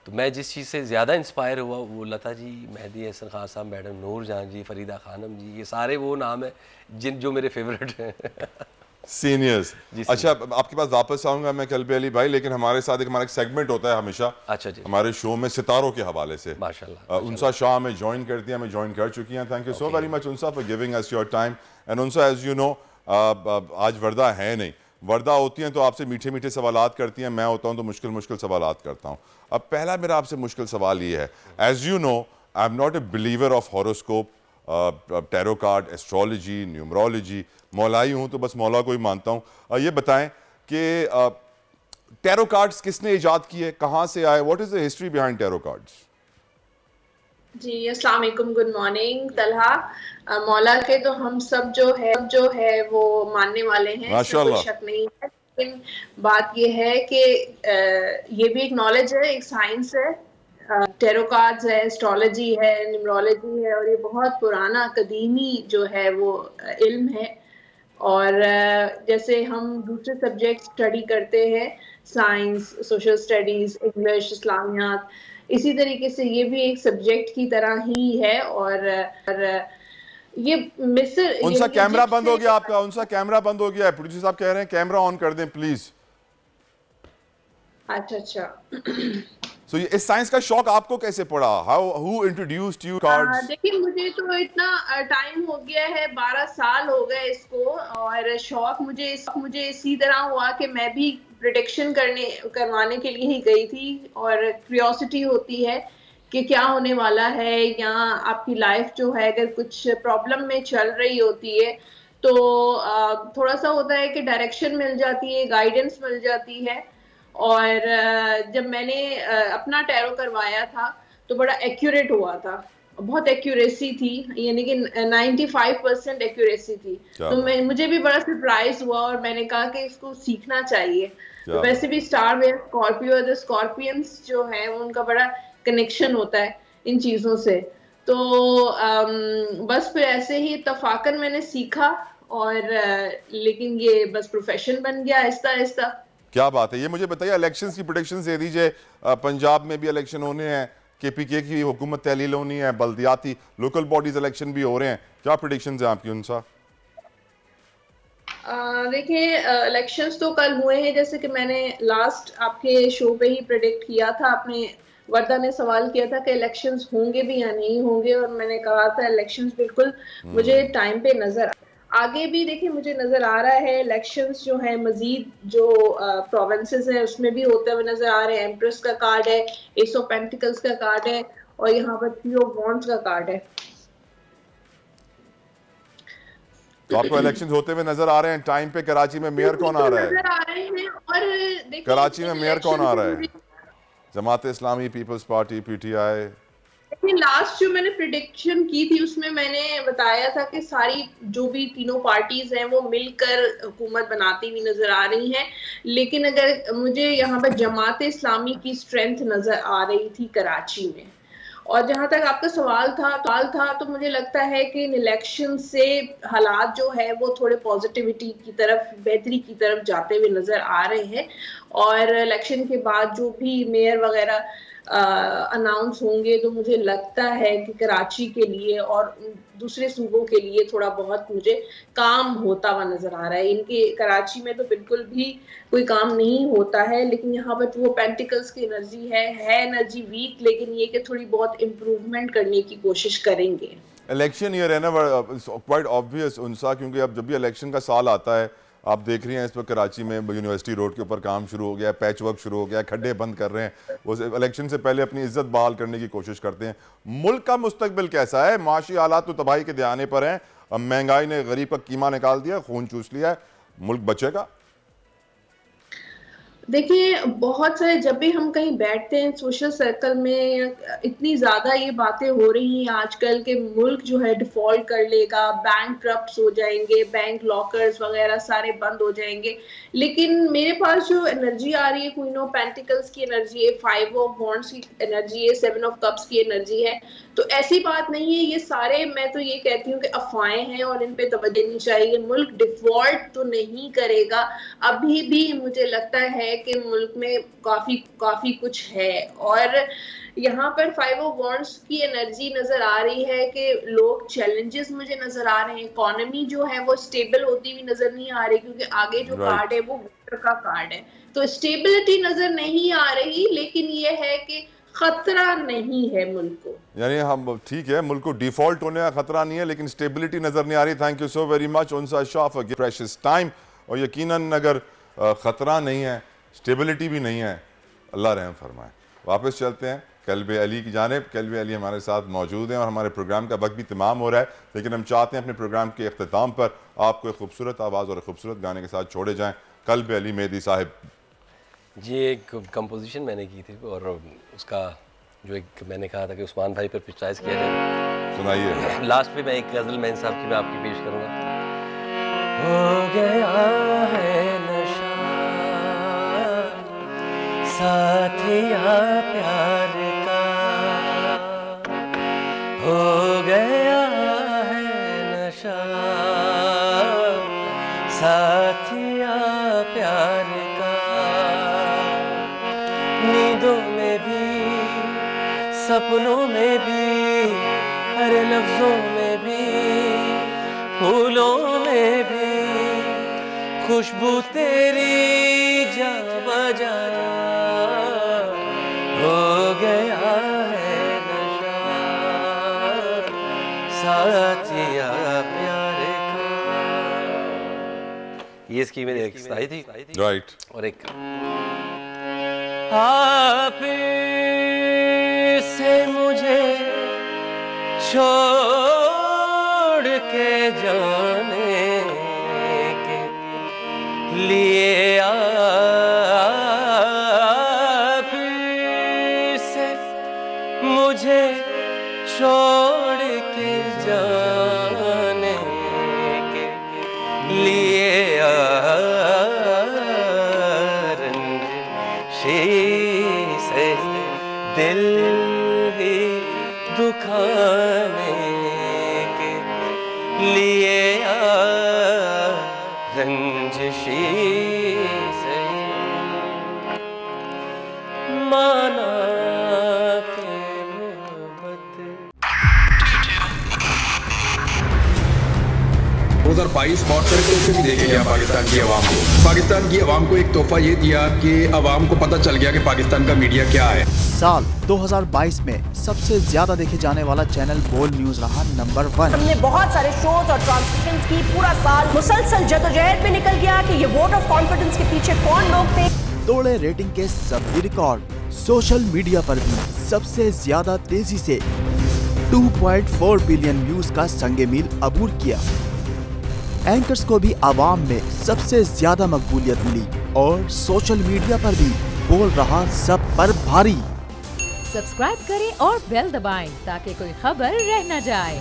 तो मैं जिस चीज़ से ज़्यादा इंस्पायर हुआ वो लता जी, मेहदी हसन खान साहब, मैडम नूर जहाँ जी, फरीदा खानम जी, ये सारे वो नाम है जो मेरे फेवरेट हैं सीनियर्स। अच्छा, आपके पास वापस आऊंगा मैं कल्बे अली भाई, लेकिन हमारे साथ हमारा एक सेगमेंट होता है हमेशा, अच्छा जी, हमारे शो में सितारों के हवाले से। माशाल्लाह, उनसा शाह हमें ज्वाइन करती हैं, हमें ज्वाइन कर चुकी हैं। Thank you so very much Unsa for giving us your time. And Unsa, as you know, आज वर्दा है नहीं, वर्दा होती हैं तो आपसे मीठे मीठे सवालात करती हैं, मैं होता हूं तो मुश्किल मुश्किल सवालात करता हूं। अब पहला मेरा आपसे मुश्किल सवाल ये है, as you know I am not a believer of horoscope, tarot card, astrology, numerology, मौलाई हूँ तो बस मौला को ही मानता हूँ। ये बताएं कि टैरो कार्ड्स किसने इजाद किए, कहाँ से आए, what is the history behind tarot cards? जी अस्सलाम वालेकुम, गुड मॉर्निंग तलहा। मौला के तो हम सब जो है वो मानने वाले हैं, इसमें कोई शक नहीं है। लेकिन बात ये है कि ये भी एक नॉलेज है, एक साइंस है, टैरो कार्ड्स है, एस्ट्रोलॉजी है, न्यूमरोलॉजी है, और ये बहुत पुराना कदीमी जो है वो इल्म है। और जैसे हम दूसरे सब्जेक्ट स्टडी करते हैं, साइंस, सोशल स्टडीज़, इंग्लिश, इस्लामियात, इसी तरीके से ये भी एक सब्जेक्ट की तरह ही है। और ये मिस्र, उनसा कैमरा बंद हो गया आपका, उनसा कैमरा बंद हो गया है, प्रोड्यूसर साहब कह रहे हैं कैमरा ऑन कर दें प्लीज। अच्छा So, इस साइंस का शौक आपको कैसे पड़ा? Who introduced you cards? देखिए, मुझे तो इतना टाइम हो गया है, 12 साल हो गए इसको, और शौक मुझे इसी तरह हुआ कि मैं भी प्रेडिक्शन करवाने के लिए ही गई थी, और क्यूरियोसिटी होती है कि क्या होने वाला है, या आपकी लाइफ जो है अगर कुछ प्रॉब्लम में चल रही होती है तो थोड़ा सा होता है कि डायरेक्शन मिल जाती है, गाइडेंस मिल जाती है। और जब मैंने अपना टैरो करवाया था तो बड़ा एक्यूरेट हुआ था, बहुत एक्यूरेसी थी, यानी कि 95% एक्यूरेसी थी। तो मुझे भी बड़ा सरप्राइज हुआ, और मैंने कहा कि इसको सीखना चाहिए। तो वैसे भी स्टार में स्कॉर्पियो, द स्कॉर्पियंस जो है उनका बड़ा कनेक्शन होता है इन चीज़ों से। तो बस फिर ऐसे ही इत्तफाकन मैंने सीखा, और लेकिन ये बस प्रोफेशन बन गया आहिस्ता आहिस्ता। क्या बात है। ये मुझे बताइए, इलेक्शंस की प्रेडिक्शंस दे दीजिए। पंजाब में भी इलेक्शन होने हैं, केपीके की हुकूमत तहलील होनी है, बल्दियाती लोकल बॉडीज इलेक्शन भी हो रहे हैं, क्या प्रेडिक्शंस हैं आपकी उनसा? देखिए, इलेक्शंस तो कल हुए हैं, जैसे कि मैंने लास्ट आपके शो पे ही प्रेडिक्ट किया था। आपने वर्दा ने सवाल किया था कि इलेक्शंस होंगे भी या नहीं होंगे, और मैंने कहा था इलेक्शंस बिल्कुल मुझे टाइम पे नजर आगे भी देखिए मुझे नजर आ रहा है। इलेक्शंस जो है मजीद जो प्रोविंसेस हैं उसमें भी होते हुए नजर आ रहे हैं। एम्प्रेस का कार्ड है, एस ऑफ पेंटिकल्स का कार्ड है, और यहाँ पर थ्री ऑफ वॉन्ड्स का कार्ड है। तो आपको इलेक्शंस होते हुए नजर आ रहे हैं। टाइम पे कराची में मेयर कौन आ रहा है? नजर आ रहे हैं। और कराची में मेयर कौन आ रहा है? Jamaat Islami, peoples party, PTI? Last जो मैंने प्रिडिक्शन की थी उसमें मैंने बताया था कि सारी जो भी तीनों पार्टीज हैं वो मिलकर हुकूमत बनाती हुई नजर आ रही हैं, लेकिन अगर मुझे यहाँ पर जमात इस्लामी की स्ट्रेंथ नजर आ रही थी कराची में। और जहां तक आपका सवाल था तो मुझे लगता है कि इन इलेक्शन से हालात जो है वो थोड़े पॉजिटिविटी की तरफ, बेहतरी की तरफ जाते हुए नजर आ रहे हैं। और इलेक्शन के बाद जो भी मेयर वगैरह अनाउंस होंगे तो मुझे लगता है कि कराची के लिए और दूसरे सूबों के लिए थोड़ा बहुत मुझे काम होता हुआ नजर आ रहा है। इनके कराची में तो बिल्कुल भी कोई काम नहीं होता है, लेकिन यहाँ पर वो पेंटिकल्स की एनर्जी है एनर्जी वीक, लेकिन ये कि थोड़ी बहुत इम्प्रूवमेंट करने की कोशिश करेंगे। इलेक्शन ईयर है ना, क्वाइट ऑब्वियस उनसा, क्योंकि अब जब भी इलेक्शन का साल आता है आप देख रही हैं इस पर कराची में यूनिवर्सिटी रोड के ऊपर काम शुरू हो गया, पैच वर्क शुरू हो गया, खड्डे बंद कर रहे हैं, वो इलेक्शन से पहले अपनी इज्जत बहाल करने की कोशिश करते हैं। मुल्क का मुस्तकबिल कैसा है? माशी हालात तो तबाही के दयाने पर हैं, अब महंगाई ने गरीब का कीमा निकाल दिया, खून चूस लिया है, मुल्क बचेगा? देखिए, बहुत सारे जब भी हम कहीं बैठते हैं सोशल सर्कल में, इतनी ज्यादा ये बातें हो रही हैं आजकल के मुल्क जो है डिफॉल्ट कर लेगा, बैंक करप्ट हो जाएंगे, बैंक लॉकर्स वगैरह सारे बंद हो जाएंगे। लेकिन मेरे पास जो एनर्जी आ रही है, क्वीन ऑफ पेंटिकल्स की एनर्जी है, 5 ऑफ वॉन्ड्स की एनर्जी है, 7 ऑफ कप्स की एनर्जी है, तो ऐसी बात नहीं है। ये सारे, मैं तो ये कहती हूँ कि अफवाहें हैं और इन पे तवज्जो देनी चाहिए। मुल्क डिफॉल्ट तो नहीं करेगा, अभी भी मुझे लगता है कि मुल्क में काफी कुछ है। और यहाँ पर 5 ऑफ वॉन्ड्स की एनर्जी नजर आ रही है कि लोग चैलेंजेस मुझे नजर आ रहे हैं, इकोनॉमी जो है वो स्टेबल होती हुई नजर नहीं आ रही, क्योंकि आगे जो कार्ड है वो वोटर का कार्ड है, तो स्टेबिलिटी नजर नहीं आ रही। लेकिन ये है कि खतरा नहीं है मुल्क को, यानी हम ठीक है, मुल्क को डिफॉल्ट होने का खतरा नहीं है, लेकिन स्टेबिलिटी नजर नहीं आ रही। Thank you so very much Unsa Shah for precious time. और यकीनन अगर खतरा नहीं है, स्टेबिलिटी भी नहीं है, अल्लाह रहम फरमाए। वापस चलते हैं कल्ब अली की जानिब। कल्ब अली हमारे साथ मौजूद हैं और हमारे प्रोग्राम का वक्त भी तमाम हो रहा है, लेकिन हम चाहते हैं अपने प्रोग्राम के अख्ताम पर आपको एक खूबसूरत आवाज़ और एक खूबसूरत गाने के साथ छोड़े जाएँ। कल्ब अली मेहदी साहिब जी, एक कंपोजिशन मैंने की थी और उसका जो एक मैंने कहा था कि उस्मान भाई पर पिक्चराइज किया जाए, सुनाइए। लास्ट पे मैं एक गज़ल मैन साहब की मैं आपकी पेश करूँगा। हो गया है नशा साथिया प्यार का, हो गया है नशा साथिया प्यार का, नींदों में भी सपनों में भी, हर लफ्जों में भी, फूलों में भी, खुशबू तेरी जा बजा, हो गया है नशा साथिया प्यार का। ये इसकी मेरी एक स्टाइल थी, राइट। और एक आप से मुझे छोड़ के जाने के लिए, आप से मुझे छोड़ के जाने के लिए से दिल ही दुखाने के लिए रंजिशी से माना के मोहब्बत। 2022 बहुत सारे तोहफे भी देके गया पाकिस्तान की आवाम को। पाकिस्तान की आवाम को एक तोहफा ये दिया कि आवाम को पता चल गया कि पाकिस्तान का मीडिया क्या है। साल 2022 में सबसे ज्यादा देखे जाने वाला चैनल बोल न्यूज रहा नंबर 1। हमने बहुत सारे शोज और ट्रांसमिशंस की, पूरा साल मुसलसल जदोजहद में निकल गया कि ये वोट ऑफ कॉन्फिडेंस के पीछे कौन लोग थे। तोड़े रेटिंग के सभी रिकॉर्ड। सोशल मीडिया पर भी सबसे ज्यादा तेजी से 2.4 बिलियन व्यूज का संगे मील अबूर किया। एंकर्स को भी आवाम में सबसे ज्यादा मकबूलियत मिली और सोशल मीडिया पर भी बोल रहा सब पर भारी। सब्सक्राइब करें और बेल दबाएं ताकि कोई खबर रह न जाए।